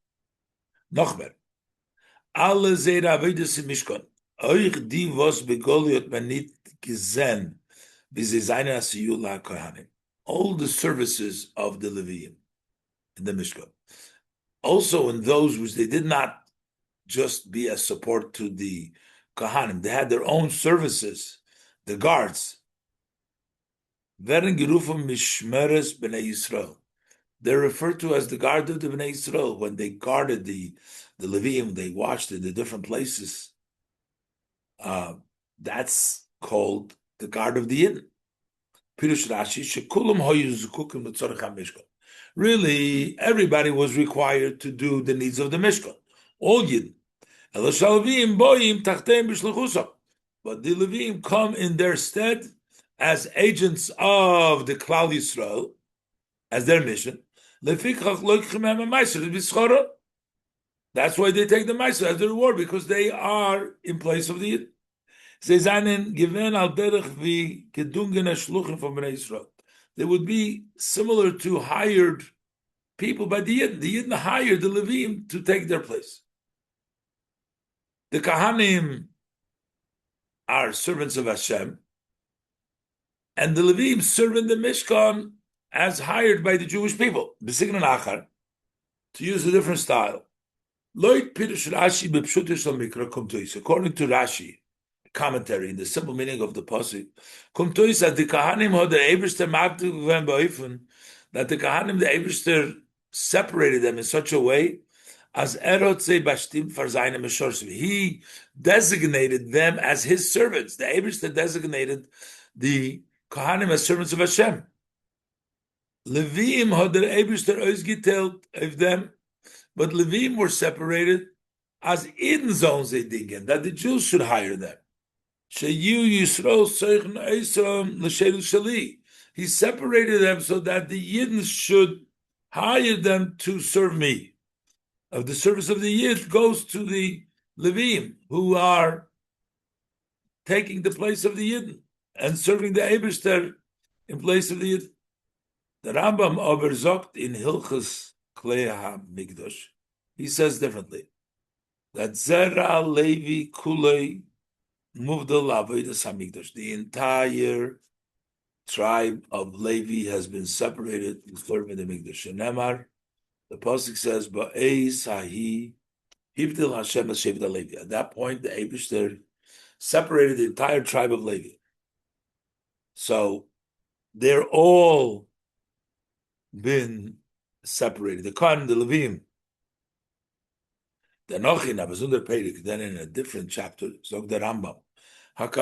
Speaker 1: Nochmer. Alle zeira avidas in Mishkan. Oich di vos begoliot manit gezen. All the services of the Leviim in the Mishkan. Also in those which they did not just be a support to the Kohanim, they had their own services, the guards. They're referred to as the guard of the Bnei Yisrael. When they guarded the Leviim, they watched in the different places. That's called the guard of the Yidden. Pirush Rashi, really, everybody was required to do the needs of the Mishkan. All Yidden. But the Leviim come in their stead as agents of the Klal Yisrael, as their mission. That's why they take the Meiser as the reward, because they are in place of the Yidden. They would be similar to hired people by the Yidden. The Yidden hired the Leviim to take their place. The Kohanim are servants of Hashem, and the Leviim serve in the Mishkan as hired by the Jewish people. To use a different style. According to Rashi, commentary in the simple meaning of the pasuk, that the Kohanim the Eibishter separated them in such a way as he designated them as his servants. The Eibishter designated the Kohanim as servants of Hashem. Leviim had the Eibishter ausgeteilt of them, but Leviim were separated as in zones they dingen, that the Jews should hire them. He separated them so that the Yidden should hire them to serve me. Of the service of the Yid goes to the Leviim, who are taking the place of the Yidden and serving the Eibishter in place of the Yid. The Rambam overzogt in Hilchos Klei HaMikdash, he says differently, that Zera Levi Kulei moved the Avodas HaMikdash. The entire tribe of Levi has been separated to serve in the Mikdash. And Nemar, the pasuk says, "Ba'ei Sahi Hibdil Hashem Shevda Levi." At that point, the Eibishter separated the entire tribe of Levi. So they're all been separated. The Kohen, the Leviim. Then in a different chapter, so the Rambam, that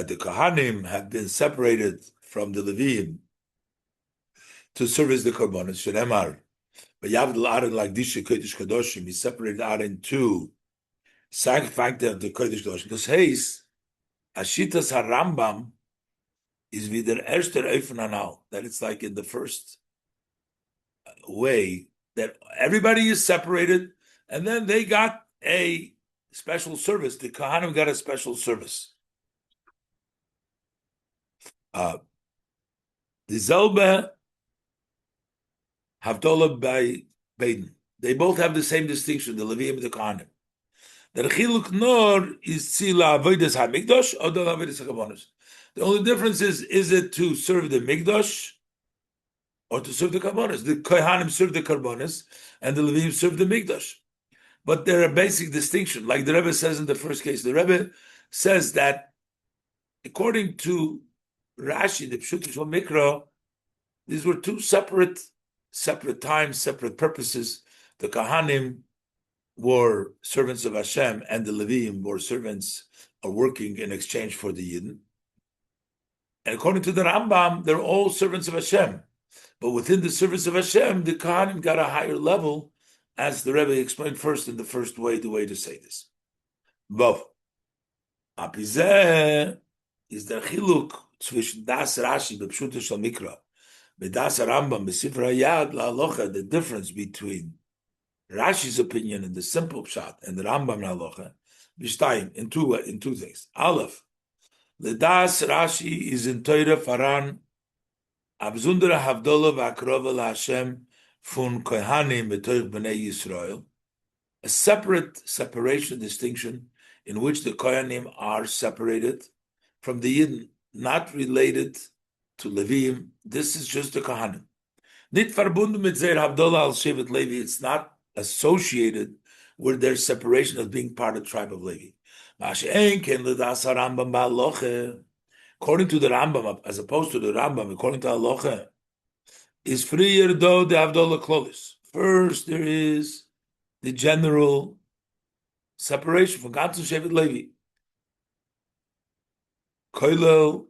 Speaker 1: the Kohanim have been separated from the Leviim to service the Karbonis. Shenemar, but Yavdil Aaron like Disha Kodesh Kadoshim, he separated Aaron to sanctify them to Kodesh Kadoshim. This haze, Ashitas HaRambam is wieder erster Eifen Anal, that it's like in the first way that everybody is separated, and then they got a special service. The Kohanim got a special service. The Zelbe Havdolah by They both have the same distinction, the Leviim and the Kohanim. The chiluk nor is tzila avodas hamikdash or the avodas hakabonos. The only difference is it to serve the mikdash or to serve the karbonos? The Kohanim serve the karbonos and the Leviim serve the mikdash. But there are basic distinction, like the Rebbe says in the first case. The Rebbe says that according to Rashi, the Pshuti Shel Mikra, these were two separate times, separate purposes. The Kohanim were servants of Hashem, and the Leviim were servants or working in exchange for the Yidden. And according to the Rambam, they're all servants of Hashem. But within the service of Hashem, the Kohanim got a higher level, as the Rebbe explained first in the first way, the way to say this. Vav. Apizeh is der Chiluk zwischen das Rashi bepshuta shel Mikra, das Rambam besifra Yad la'alocha, the difference between Rashi's opinion in the simple pshat and the Rambam la'alocha, b'shtayim, in two things. Aleph, the das Rashi is in Torah faran abzundere havdola v'akrova la'Hashem fun kohanim b'toich b'nei Yisrael, a separation, distinction, in which the kohanim are separated from the Yidden, not related to Leviim. This is just the kohanim. Nit verbunden mit zeir havdola al shevet Levi. It's not associated with their separation of being part of the tribe of Levi. According to the Rambam, as opposed to the Rambam, according to Halacha, is freer though the Havdalah Klolis. First, there is the general separation from Ganzu Shevet Levi. Koilel,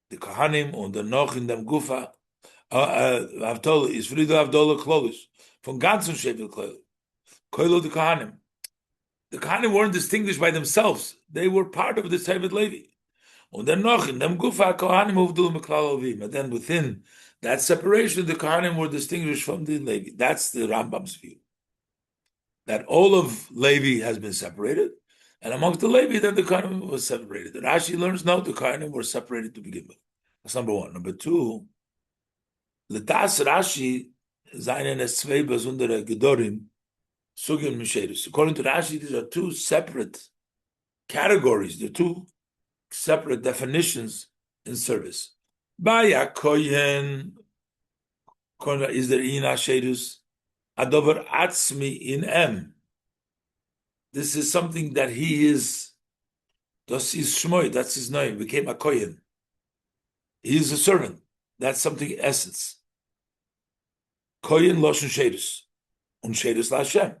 Speaker 1: the Kohanim, und der noch in dem Gufa, Havdalah is freer the Havdalah Klolis. From Ganzu Shevet Levi. Koilel the Kohanim. The Kohanim weren't distinguished by themselves. They were part of the Shevet Levi. And then within that separation, the Kohanim were distinguished from the Levi. That's the Rambam's view. That all of Levi has been separated, and amongst the Levi, then the Kohanim was separated. The Rashi learns, no, the Kohanim were separated to begin with. That's number one. Number two, L'tas Rashi, seinen es zwei besondere Gedorim, Sugim Misherus. According to Rashi, these are two separate categories. They're two separate definitions in service. Baya kohen is there in Asherus adover atzmi in em. This is something that he is. Das is shmoy. That's his name. Became a kohen. He is a servant. That's something essence. Kohen loshen sherus, sherus laHashem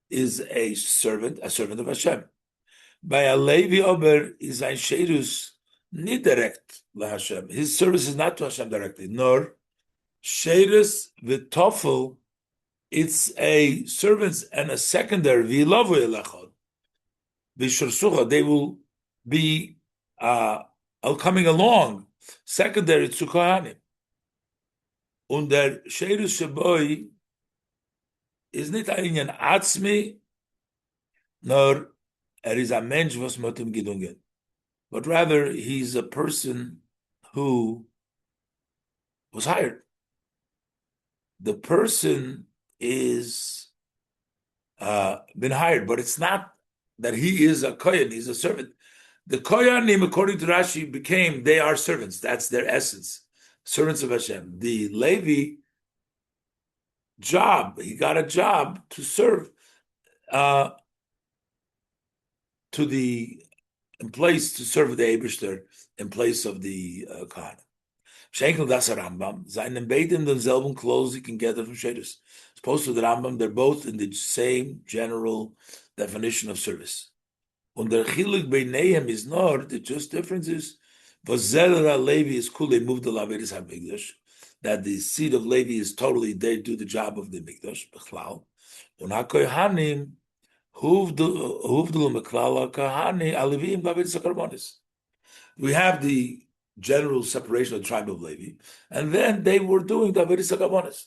Speaker 1: is a servant of Hashem. By a Levi Ober is ein Sherus nicht direct LaHashem. His service is not to Hashem directly, nor Sherus v'tofel, it's a servants and a secondary v'lavu elachod. V'shursucha, they will be coming along, secondary to Kohanim. Und der Sherus Sheboi is nicht ein Atzmi, nor is a mensch was motim gedungen. But rather, he's a person who was hired. The person is been hired, but it's not that he is a kohen, he's a servant. The kohanim, according to Rashi, they are servants. That's their essence. Servants of Hashem. The Levi job, he got a job to serve in place to serve the Eibishter in place of the Kohanim. Schenkel das Rambam, seinen beiden denselben clothes you can get from Shedus. As opposed to the Rambam, they're both in the same general definition of service. Und der Chiluk beinehem is not, the just difference is, Vazelera Levi is cool, they moved the Laveris HaMikdash, that the seed of Levi is totally, they do the job of the Mikdash, Bechlal. Und HaKohanim, we have the general separation of the tribe of Levi, and then they were doing the Averis HaKarbonis.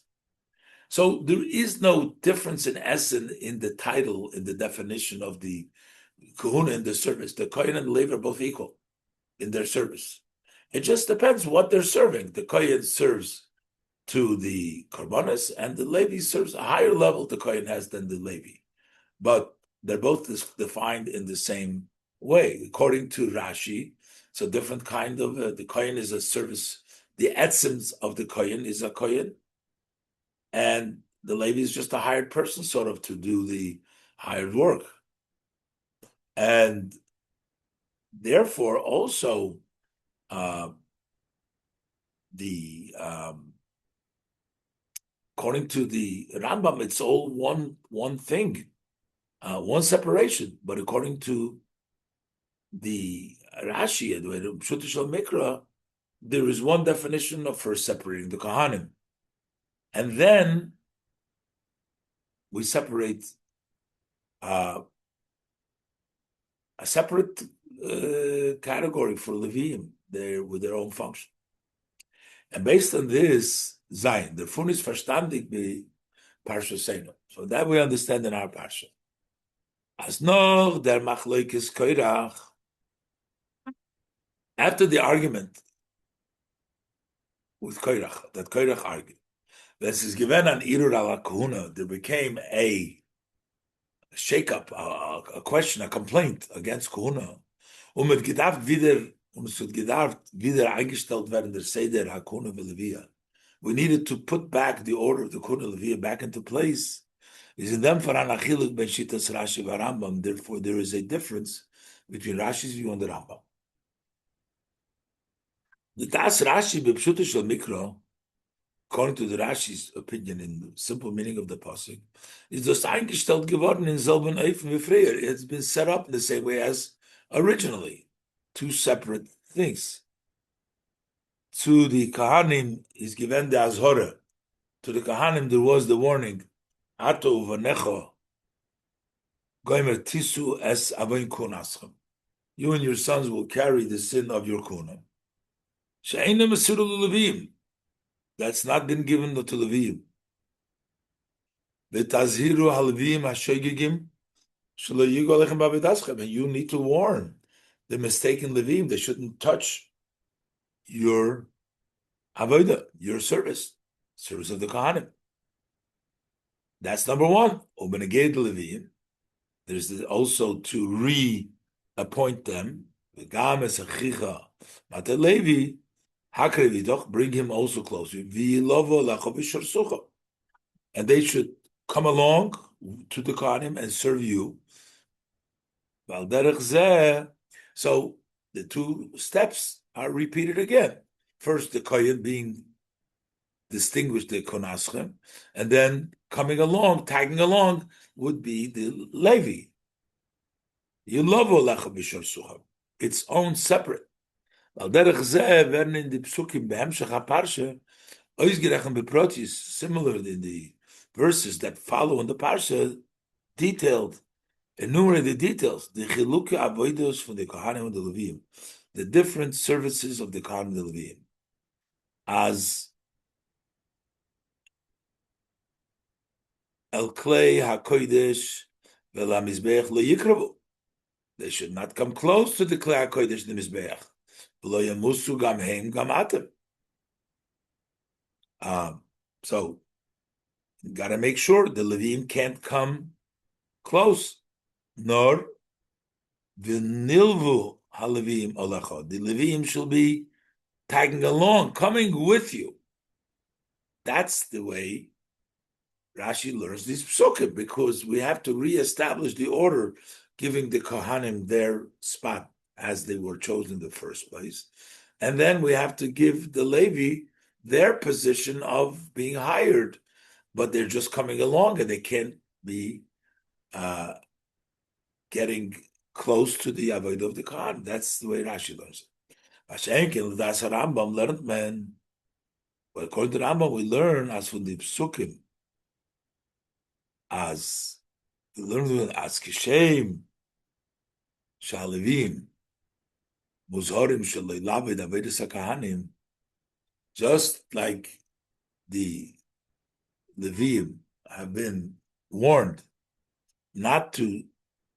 Speaker 1: So there is no difference in essence in the title, in the definition of the Kahuna in the service. The Kohen and the Levi are both equal in their service. It just depends what they're serving. The Kohen serves to the Korbanos, and the Levi serves a higher level the Kohen has than the Levi. But they're both defined in the same way. According to Rashi, it's a different kind of, the Kohen is a service, the essence of the Kohen is a Kohen, and the Levi is just a hired person, sort of, to do the hired work. And therefore, also, according to the Rambam, it's all one thing, one separation. But according to the Rashi and the Pshuta Shel Mikra, there is one definition of first separating the Kohanim, and then we separate a separate category for Leviim, with their own function. And based on this, Zayin, the Fun is verstandig by Parsha Seinu. So that we understand in our Parsha. As noch der Machloikes Korach, after the argument with Korach, that Korach argued, this is given an Irur ala Kahuna, there became a shake-up, a question, a complaint against Kahuna. Mit gedacht wieder, es wird gedacht wieder eingestellt werden der Seder HaKahuna v'Levia. We needed to put back the order of the Kahuna Levia back into place. Is in them for an achiluk ben shitas Rashi v'Rambam. Therefore, there is a difference between Rashi's view and the Rambam. The Das Rashi b'Pshuta Shel Mikra, according to the Rashi's opinion in the simple meaning of the pasuk, is just eingestellt geworden in selben Eifen wie früher. It's been set up in the same way as originally, two separate things. To the Kohanim is given the Azhora. To the Kohanim there was the warning, Ato v'necho goimer tisu es avoin kunaschem. You and your sons will carry the sin of your kuna. She'eina mesiru l'Leviim. That's not been given to Leviim. V'tazhiru ha'Leviim ha'shoigigim shelo yigu alechem b'avedaschem. And you need to warn the mistaken Leviim. They shouldn't touch your avodah, your service of the Kohanim. That's number one. Ubeneged Leviim. There's also to reappoint them. V'gam es achicha mate Levi hakrevi doch, bring him also closer. V'yilovo lacho v'shorsucha. And they should come along to the Kohanim and serve you. Val derech zeh. So the two steps are repeated again. First, the Kohen being distinguished, the Konaschem, and then coming along, tagging along, would be the Levi. Its own separate. Similar in the verses that follow in the Parsha, detailed, enumerate the details, the chiluke avodos from the Kohanim and the Leviim, the different services of the Kohanim and the Leviim. As El Klei HaKodesh V'la Mizbeach Lo Yikravu. They should not come close to the Klei HaKodesh the Mizbeach. V'lo Yamusu Gam Heim Gam Atem. So, you got to make sure the Leviim can't come close, nor V'nilvu HaLeviim Olecha. The Leviim should be tagging along, coming with you. That's the way Rashi learns these psukim, because we have to reestablish the order, giving the Kohanim their spot as they were chosen in the first place. And then we have to give the Levi their position of being hired, but they're just coming along and they can't be getting close to the avodah of the Kohen. That's the way Rashi learns it. That's a Rambam learned, man. But according to Rambam, we learn as from the psukim, as we learn as kishem shalevim muzharim shleilavid avedis hakahanim, just like the Leviim have been warned not to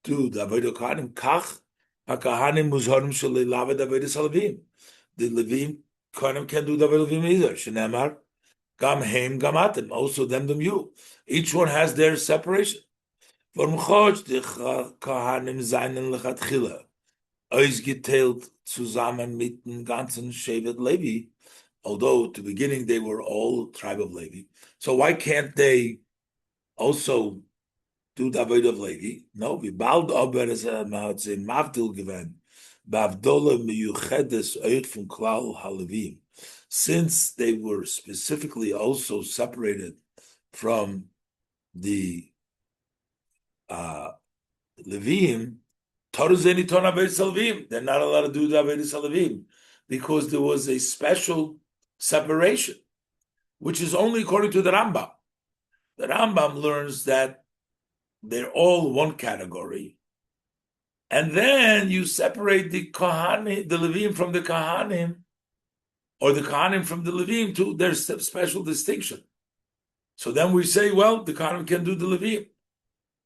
Speaker 1: do the avodah kahanim, kach hakahanim muzharim shleilavid avedis haLeviim. The Leviim Kohanim can't do the avodah Leviim either. Shenemar Gam heim gamatim, also them you. Each one has their separation. Vom Chod die Kohanim seinen lechatchila ausgeteilt zusammen mit dem ganzen Shevet Levi, although at the beginning they were all tribe of Levi. So why can't they also do the avodah of Levi? No, we bald aber es hat in Mavdil given, bavdola miyuchedes oit from klal halevim. Since they were specifically also separated from the Leviim, they're not allowed to do the avodas Levim because there was a special separation, which is only according to the Rambam. The Rambam learns that they're all one category, and then you separate the Kohanim, the Leviim from the Kohanim, or the Kohanim from the Leviim. To there's a special distinction. So then we say, well, the Kohanim can do the Leviim,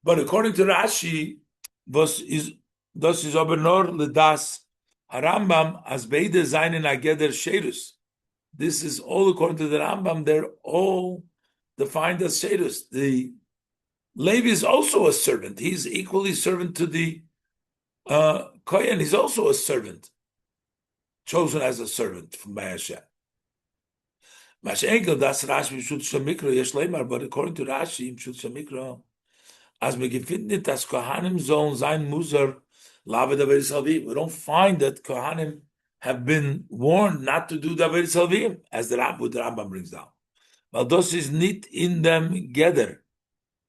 Speaker 1: but according to Rashi, das is aber nur ledas Rambam as beide seinen ageder shedus. This is all according to the Rambam. They're all defined as shedus. The Levi is also a servant. He's equally servant to the Kohen. He's also a servant, chosen as a servant from Hashem. But according to Rashi, in Shut Shamikra, as we gefindet, as Kohanim sollen sein Muser lave the Salvim. We don't find that Kohanim have been warned not to do the Salvim, as the Rambam brings down. Well, this is not in them together.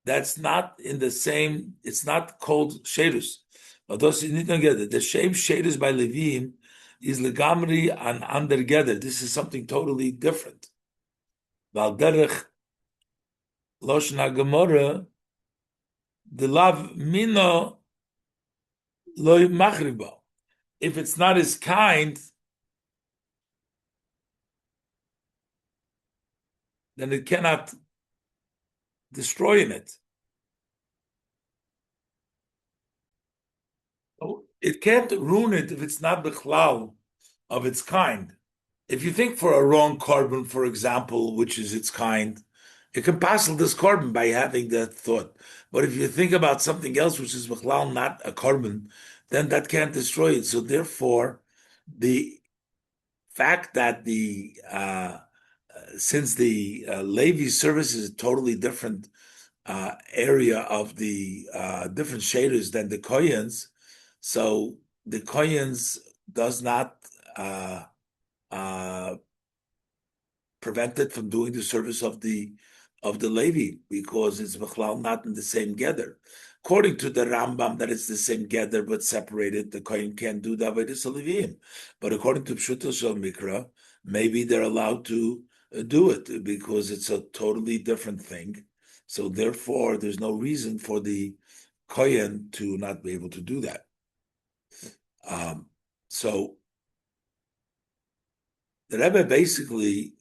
Speaker 1: That's not in the same. It's not called Shedus. But this is not together. The same Shedus by Leviim is legamri and under together. This is something totally different. Val derech Loshen HaGemorah, the love mino loy machribo. If it's not as kind, then it cannot destroy in it. It can't ruin it if it's not the cloud of its kind. If you think for a wrong carbon, for example, which is its kind, it can passel this carbon by having that thought. But if you think about something else, which is not a carbon, then that can't destroy it. So therefore, the fact that since the Levi service is a totally different area of the different shaders than the Koyans, so the Koyans does not prevent it from doing the service of the Levi, because it's not in the same gather. According to the Rambam, that it's the same gather but separated, the Kohen can't do the avodas Leviim. But according to Pshuto Shel Mikra, maybe they're allowed to do it because it's a totally different thing. So therefore, there's no reason for the Kohen to not be able to do that. So the Rebbe basically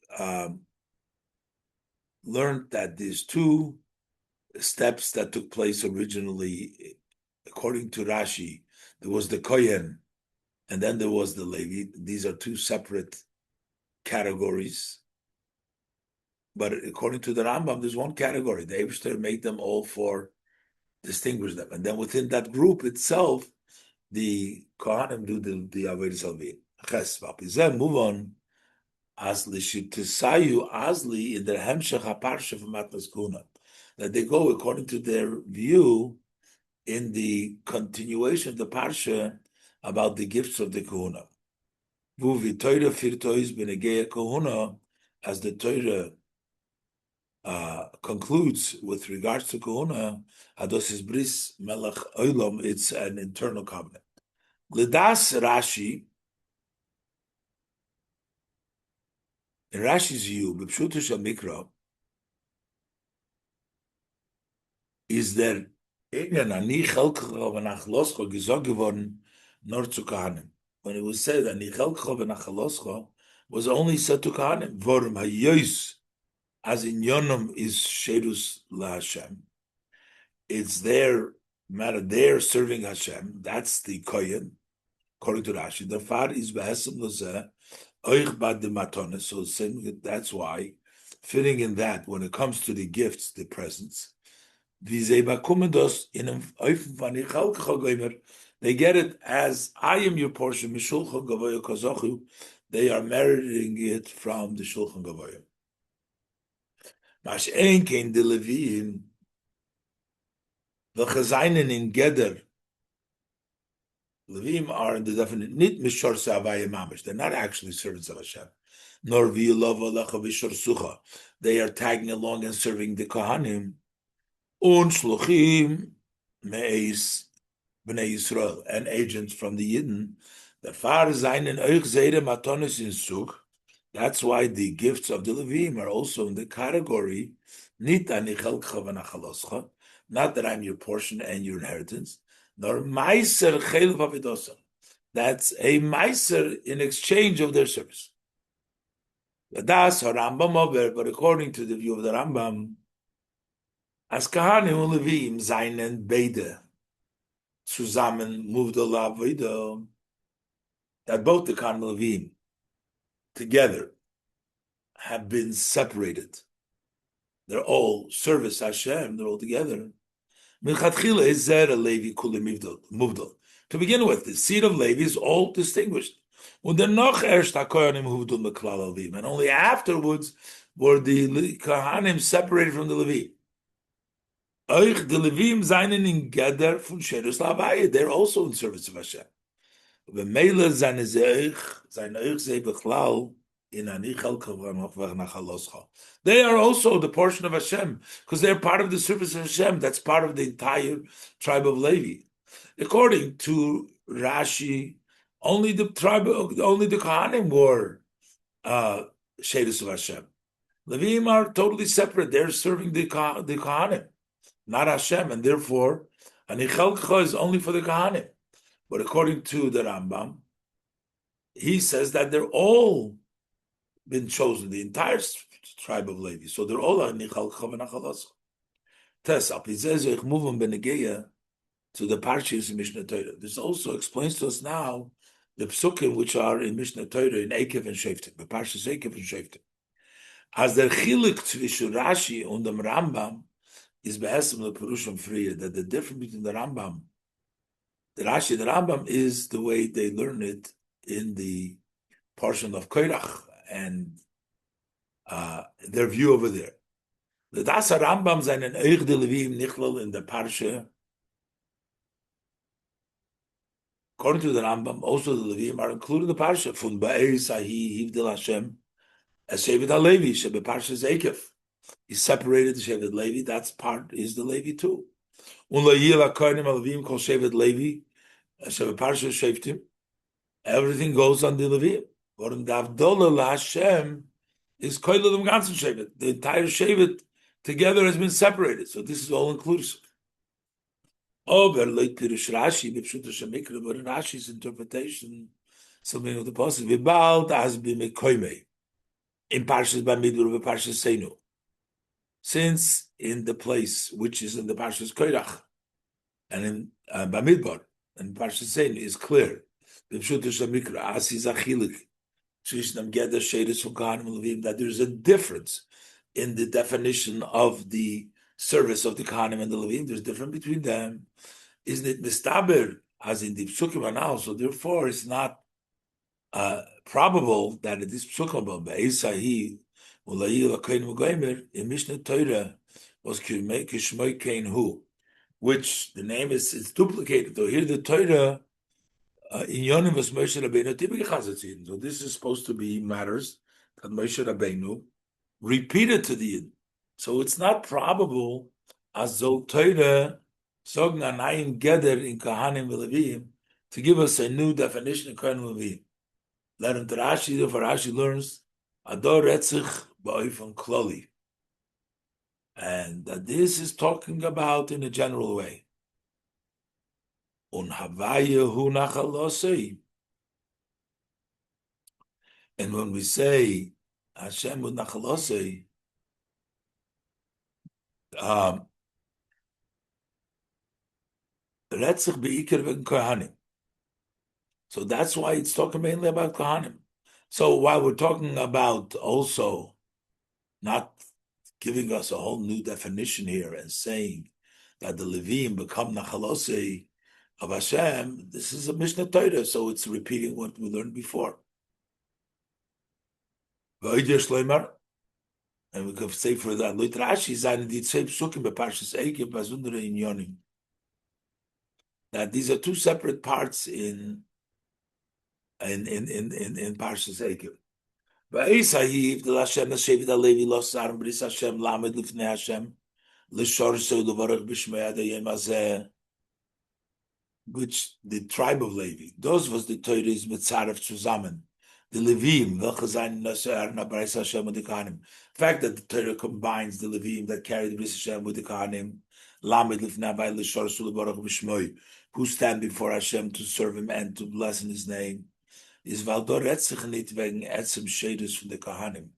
Speaker 1: learned that there's two steps that took place originally. According to Rashi, there was the Kohen, and then there was the Levi. These are two separate categories. But according to the Rambam, there's one category. The Eibishter made them all for distinguish them. And then within that group itself, the Kohanim do the Avodas Levim. Ches, move on. As Lishitisayu Asli in the Hemshech HaParsha from Matnas Kuna, that they go according to their view in the continuation of the Parsha about the gifts of the Kohuna. Vuvi Torah Firtois Benegeya Kohuna, as the Torah concludes with regards to Kohuna, Hados is Bris Melech Olam, it's an internal covenant. Lidas Rashi, in Rashi's view, B'Pshuto Shel Mikra, is there Ani Chelkecha v'Nachaloscha gesagt geworden nur zu Kohanim. When it was said Ani Chelkecha v'Nachaloscha was only said to Kohanim. Vorum hayois as in Yonam is Shedus LaHashem. It's their matter. They're serving Hashem. That's the Kohen, according to Rashi. The far is Behesem Lozeh. So that's why fitting in that when it comes to the gifts, the presents. They get it as I am your portion. They are meriting it from the Shulchan Gavoyim. Mash ein kein de Leviim, the Chazainen in Geder. Leviim are in the definite nit mishor savayim mamish. They're not actually servants of Hashem. Nor v'yilov alecha v'shor sucha. They are tagging along and serving the Kohanim. Un shluchim me'is b'nei Yisrael, and agents from the Yidden. The far zayin euch zeire matonis in suk. That's why the gifts of the Leviim are also in the category nit anichelcha v'nachaloscha. Not that I'm your portion and your inheritance. Nor meiser chelev avidosa. That's a meiser in exchange of their service. Das Rambam over, but according to the view of the Rambam, as Kohanim and Leviim seinen beide zusammen moved lavida, that both the Kohanim and Leviim together have been separated. They're all service Hashem. They're all together. To begin with, the seed of Levi is all distinguished. And only afterwards were the Kohanim separated from the Levi. They're also in service of Hashem. They are also the portion of Hashem because they're part of the service of Hashem. That's part of the entire tribe of Levi. According to Rashi, only the Kohanim were shadus of Hashem. Leviim are totally separate. They're serving the Kohanim, not Hashem, and therefore, Anichelcha is only for the Kohanim. But according to the Rambam, he says that they're all been chosen, the entire tribe of Levi. So they're all Anichelcha v'nachaloscha. Tesap, he says, ich move on benegeya to the parshas in Mishnah Torah. This also explains to us now the psukim which are in Mishnah Torah in Ekev and Shoftim, the parshas Ekev and Shoftim. As der chilik zwischen Rashi und dem Rambam is be'esem le'perushim friya, that the difference between the Rambam, the Rashi and the Rambam is the way they learn it in the portion of Korach and their view over there. The Dasa Rambam seinen Eich de Leviim nichlal in the parsha. According to the Rambam, also the Leviim are included in the parsha. From Ba'er Sahi Hivdil Hashem as Shevet HaLevi Shebe Parsha Ekev. He separated the Shevet Levi. That's part is the Levi too. Unlayil HaKohanim HaLeviim Kol Shevet Levi Shebe Parsha Shoftim. Everything goes on the Leviim. Warum the Avdolah Hashem is Koil Dem Ganzen Shevet. The entire Shevet together has been separated. So this is all inclusive. Over like Pirush Rashi, Bipshuta Shemikra, but in Rashi's interpretation, something of the possible. Vibald has been Mekoime in Parshas Bamidbar, Parshas Seinu. Since in the place which is in the Parshas Korach and in Bamidbar and Parshas Seinu is clear. Bipshuta Shemikra, Asi Zachilik, Shishnam Geder Shadis from Kohanim and Leviim, that there's a difference in the definition of the service of the Kohanim and the Leviim. There's difference between them. Isn't it mistaber as in the psukim now? So therefore, it's not probable that it is psukim about Be'esahi Ulayil HaKohanim HaGomer in Mishnah Torah was Kishmoi Kein Hu, which the name is duplicated. So here the Torah in Yonim was Moshe Rabbeinu Tibik Chazatzin. So this is supposed to be matters that Moshe Rabbeinu repeated to the Yid. So it's not probable as though Torah Sogn Anayim Geder in Kohanim and Leviim to give us a new definition of Kohanim and Leviim. Let him to Rashi, therefore Rashi learns Ador Retzich Ba'oifon Kloli. And that this is talking about in a general way. Un Havayahu Nachalosei. And when we say Hashem with Nachalosei, Retzich beikar v'gen Kohanim. So that's why it's talking mainly about Kohanim. So while we're talking about also not giving us a whole new definition here and saying that the Leviim become Nachalosei of Hashem. This is a Mishnah Torah, so it's repeating what we learned before. And we could say for that, that these are two separate parts in Parshas Eikev. V'eisahiv the Hashem Hashem the Levi los Sarim Bris Hashem Lamed Lifnei Hashem L'Shor So Levarach B'Shmei Adayim Azeh, which the tribe of Levi, those was the Torah is Mitzaref zusammen. The Leviim, welche sein Naser na Bris Hashem with the Kohanim. The fact that the Torah combines the Leviim that carry the Bris Hashem with the Kohanim, Lamed Lifnei Adayim L'Shor So Levarach B'Shmei, who stand before Hashem to serve Him and to bless in His name. Is sich nicht wegen etzem Shedus from the Kohanim.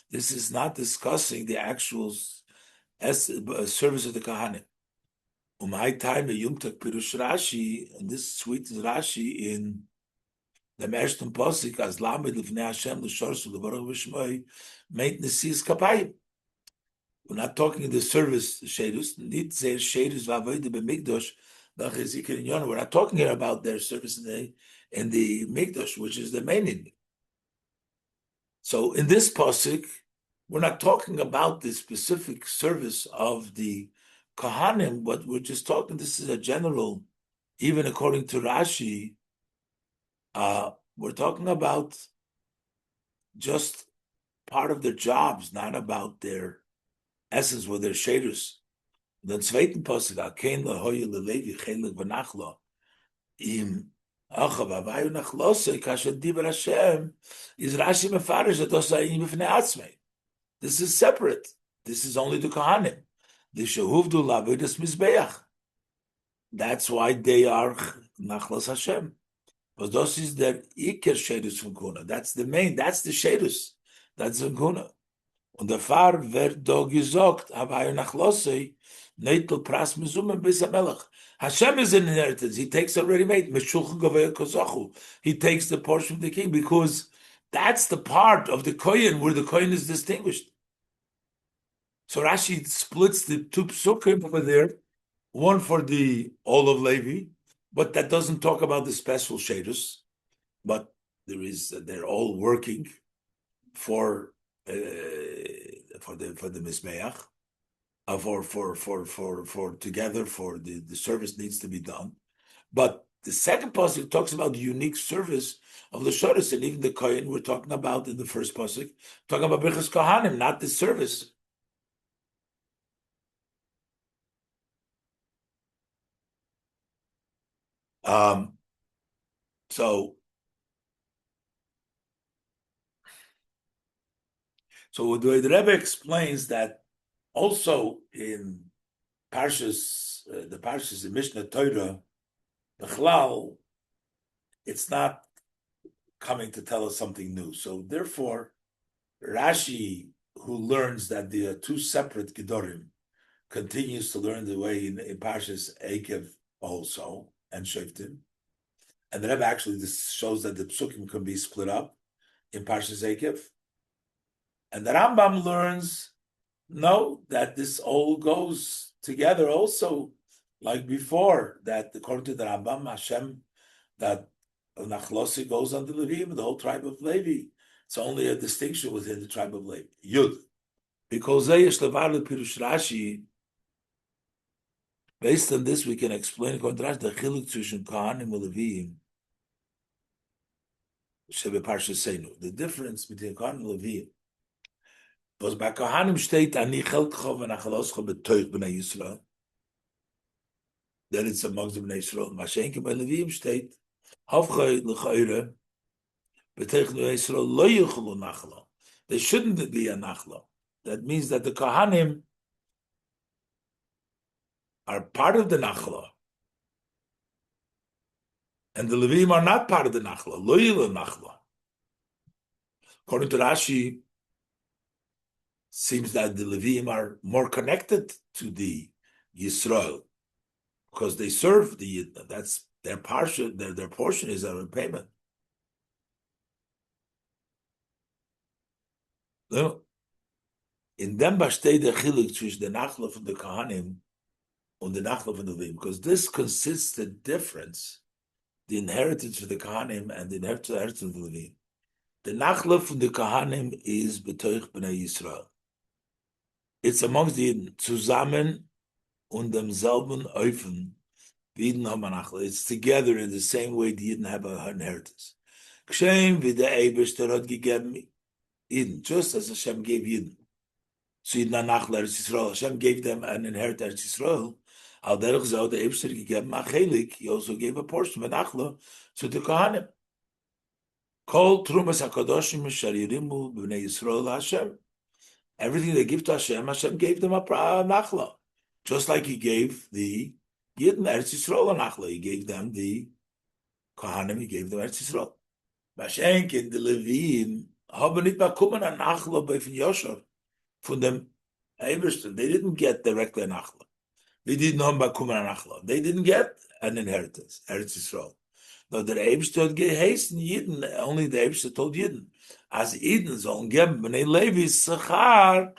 Speaker 1: This is not discussing the actual service of the Kohanim. My time Yumtak Pirush Rashi, and this sweet Rashi in the Mershton Posik as Lamed Lifnei Hashem L'Shorsu L'Baruch V'Shmoi meint Nesis Kapayim. We're not talking in the service Shedus. Nicht sehr Shedus V'Avoide B'Mikdosh. We're not talking here about their service in the Mikdash, which is the main Indian. So in this pasuk, we're not talking about the specific service of the Kohanim, but we're just talking, this is a general, even according to Rashi, we're talking about just part of their jobs, not about their essence, with their shadus. The zweiten pasuk, Akein lahoyu lelevi chelik v'nachlo, im achav avayu nachlosei kasher diber Hashem, is Rashi mefarish atosayim b'fnei atzmei. This is separate. This is only the Kohanim. The shehuvdu lavidas mizbeach. That's why they are nachlos Hashem. But this is their iker shedus from Kuna. That's the main. That's the shedus. That's the Kuna. Und der Fahr wird da gesagt, avayu nachlosei. Neitel pras mizumem b'samelach. Hashem is an inheritance. He takes already made. He takes the portion of the king because that's the part of the kohen where the kohen is distinguished. So Rashi splits the two psukim over there, one for the all of Levi, but that doesn't talk about the special shadus. But they're all working for the mizbeach. For together for the service needs to be done, but the second pasuk talks about the unique service of the shodas, and even the kohen we're talking about in the first pasuk talking about birchas kohanim, not the service. So the way the Rebbe explains that. Also in Parshas, the Parshas in Mishnah Torah, Bechlal, it's not coming to tell us something new. So therefore, Rashi, who learns that there are two separate Gedorim, continues to learn the way in Parshas Eikev also, and Shoftim. And the Rebbe actually this shows that the Psukim can be split up in Parshas Eikev. And the Rambam learns no, that this all goes together also, like before, that according to the Rambam, Hashem, that Nachlosi goes on the Leviim, the whole tribe of Levi. It's only a distinction within the tribe of Levi. Yud. Because Pirush Rashi, based on this, we can explain according to Rashi, the chiluk between Kohanim and Leviim, Shebe Parsha Seinu, the difference between Kohanim and Leviim. Was bei Kohanim steht, ani chelkcho v'nachaloscho betoich b'nei Yisrael. Then it's amongst the b'nei Yisrael. Mashenke bei Leviim steht, havchoi l'chayre, betoich b'nei Yisrael lo yichulu nachlo. There shouldn't be a nachlo. That means that the Kohanim are part of the nachlo. And the Leviim are not part of the nachlo. Lo yichulu nachlo. According to Rashi, seems that the Leviim are more connected to the Yisrael because they serve the Yidna. That's their portion. Their portion is a repayment. No. In dem besteht der Chilik zwischen der Nachlauf von der Kohanim und der Nachlauf von der Leviim, because this consists the difference, the inheritance of the Kohanim and the inheritance of the Leviim. The Nachlauf von der Kohanim is betoich b'nei Yisrael. It's amongst the Yidden, zusammen und demselben Eufen, the Yidden haben Nachlauf. It's together in the same way the Yidden have an inheritance. Kshem v'de Eibeshter hat gegeben Yidden, just as Hashem gave Yidden. So Yidden Nachlauf Eretz Yisrael, Hashem gave them an inheritance Eretz Yisrael. Al derech zeh the Eibeshter gegeben achelik, he also gave a portion of Nachlauf to the Kohanim. Kol trumas hakadoshim sharirimu b'nei Yisrael Hashem. Everything they give to Hashem, Hashem gave them a nachla, just like He gave the Yidden Eretz Yisrael a nachla. He gave them the Kohanim. He gave them Eretz Yisrael. Mashenk in the Leviim haben nicht bekommen a nachla bei von Yosher von dem Ebersten. They didn't get directly a nachla. They didn't haben bekommen a nachla. They didn't get an inheritance Eretz Yisrael. No, der Ebersten hat geheißen Yidden. Only the Ebersten told Yidden. As Eden sollen geben, b'nei Levi sachar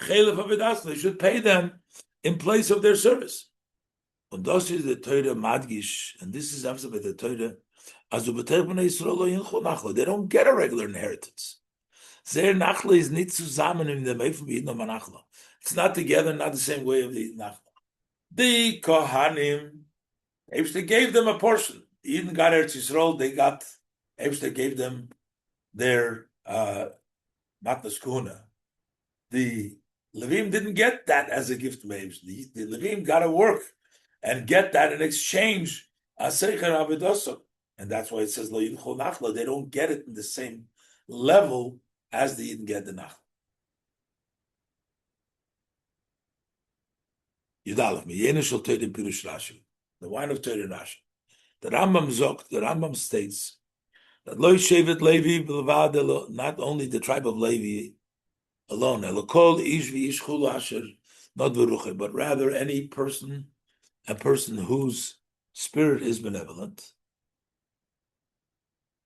Speaker 1: chelef avidas, they should pay them in place of their service. And das is the Torah madgish, and this is after the Torah. As the b'nei Yisrael lo yinchu nachla, they don't get a regular inheritance. Their nachla is nicht zusammen in the Meifim Yidden nachla. It's not together, not the same way of the nachla. The Kohanim, Eibshter gave them a portion. Eden got Eretz Yisrael, they got Eibshter gave them their not the skuna. The Levim didn't get that as a gift from Eibshter. The Levim got to work and get that in exchange aseicher avidoso, and that's why it says lo yinchol nachla. They don't get it in the same level as the Yidden get the nachla. Yudalef miyenu shel Torah pirush Rashi, the wine of Torah Rashi. The Rambam states that Lo Shevet Levi b'levad, not only the tribe of Levi alone, Elokol ish v'ish chulu asher not v'ruche, but rather any person, a person whose spirit is benevolent.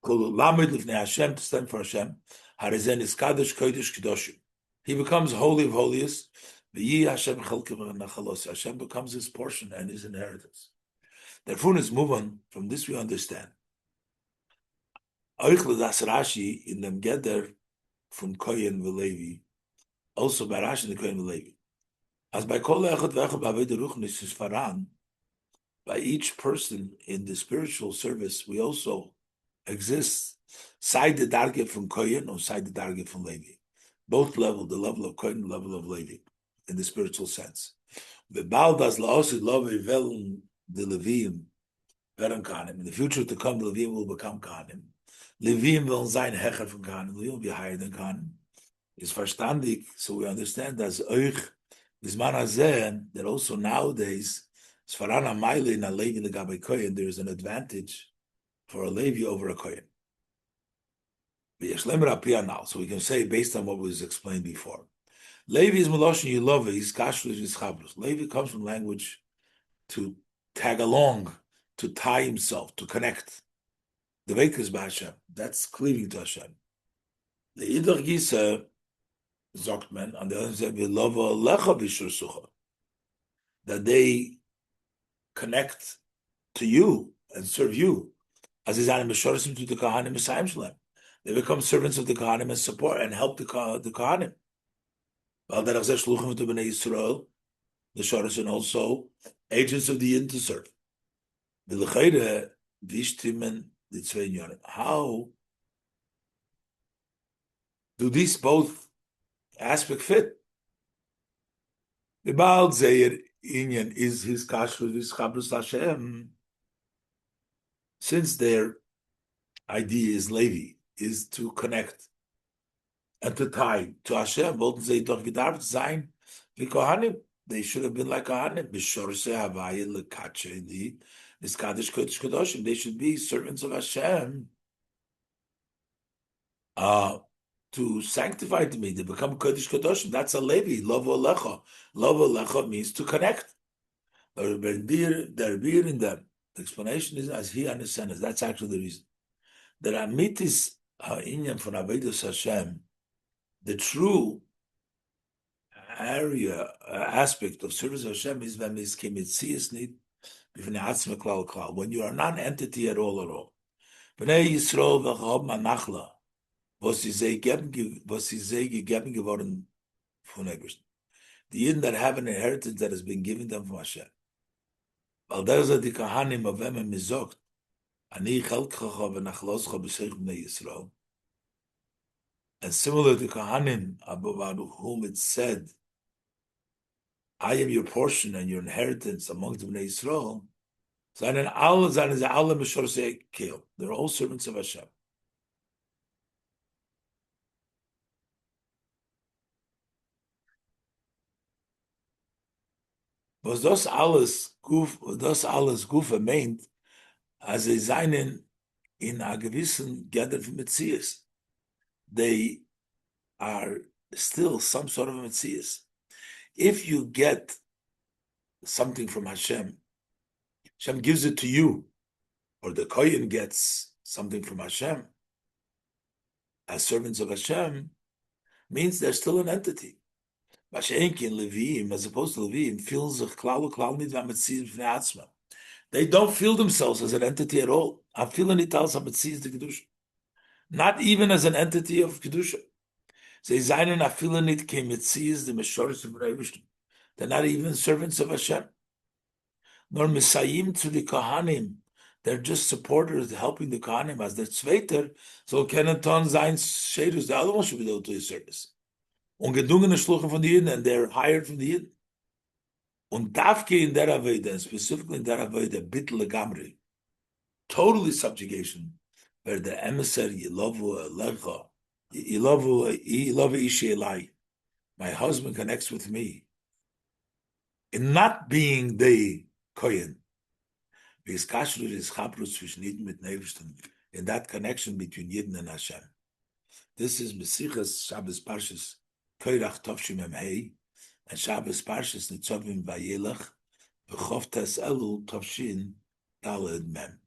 Speaker 1: Lamed lifnei Hashem, to stand for Hashem. Harizen is kadosh kodesh kedoshim. He becomes holy of holiest. V'yi Hashem chelkim v'nachalos. Hashem becomes his portion and his inheritance. Therefore, let's move on. From this, we understand. Oichle das Rashi in dem Geder from Kohen and Levi, also by Rashi and Kohen and Levi. As by kol echad v'echad b'aved ruchnis is faran, by each person in the spiritual service, we also exist side the darge from Kohen or side the darge from Levi. Both level, the level of Kohen, the level of Levi, in the spiritual sense. The Baal das laosid love velum the Leviim, veram kanim. In the future to come, the Leviim will become kanim. Leviim will sein Hecher from Kohanim, Leviim will be higher than Kohanim. Is verstandig, so we understand as euch bisman hazeh that also nowadays Svarana Maile in a Levi legabe Kohen, there is an advantage for a Levi over a Kohen. Now, so we can say based on what was explained before. Levi is Meloshin Yilove, he's Kashrus Yischabrus. Levi comes from language to tag along, to tie himself, to connect. The Vekas Hashem, that's cleaving to Hashem. The Idach Gisa, sagt man, on the other side, that they connect to you and serve you. As is an Meshorsim to the Kohanim Messiah Shalem. They become servants of the Kohanim and support and help the Kohanim. The Shoros and also agents of the Yidden to serve. How do these both aspects fit? The Baal Zeir Inyan is his kashrus, his chabrus Hashem. Since their idea is Levi, is to connect and to tie to Hashem, wollten sie doch gedarft sein wie Kohanim. They should have been like Kohanim. B'shorse havaya lekache li niskadish kodesh kadoshim. They should be servants of Hashem to sanctify to me. They become kodesh kadoshim. That's a Levi. Love alecha. Love alecha means to connect. Der beer in them. The explanation is as he understands. That's actually the reason. The amitis ha'inyan from Avedus Hashem, the true
Speaker 2: aspect of service of Hashem is when this kemitzias need when you are not an entity at all. Bnei Yisrael v'chab manachla, was sie gegeben geworden von Ebersten. The Yidden that have an inheritance that has been given them from Hashem. Weil der sind die Kohanim of them mizogt, ani chelkcha v'nachloscha b'seich bnei Yisrael. And similar to Kohanim, about whom it said, I am your portion and your inheritance among the Bnei Yisrael. They're all servants of Hashem. Was das alles Gufe meint, als sie seien in a gewissen Gather von Metzias. They are still some sort of Metzias. If you get something from Hashem, Hashem gives it to you, or the Kohen gets something from Hashem, as servants of Hashem, means they're still an entity. Mashenkin Leviim, as opposed to Leviim, feels a klal nid v'ametzis v'nei atzma. They don't feel themselves as an entity at all. I'm feeling it als ametzis de kedusha, not even as an entity of kedusha. They seinen a feeling it kemetzis the meshoris of Rebbe. They're not even servants of Hashem. Nor misayim to the Kohanim. They're just supporters helping the Kohanim as their zweiter. So keneton sein shedus. The other one should be able to do service. Ungedungene Schluchen von den Jiden, and they're hired from the Jiden. Und dafke in der Avodah, and specifically in der Avodah, bittle gamri, totally subjugation, where the emissary Yilavu Elecha, Yilavu Ishi Elai, my husband connects with me, in not being the Kohen, because kashrut is chaprut zwischen Yidden mit Neivishtim, in that connection between Yidden and Hashem. This is Sichos Shabbos Parshas Korach Tovshim Hei, and Shabbos Parshas Nitzavim Vayelach, V'chof Tes Elul Tovshin Daled Mem.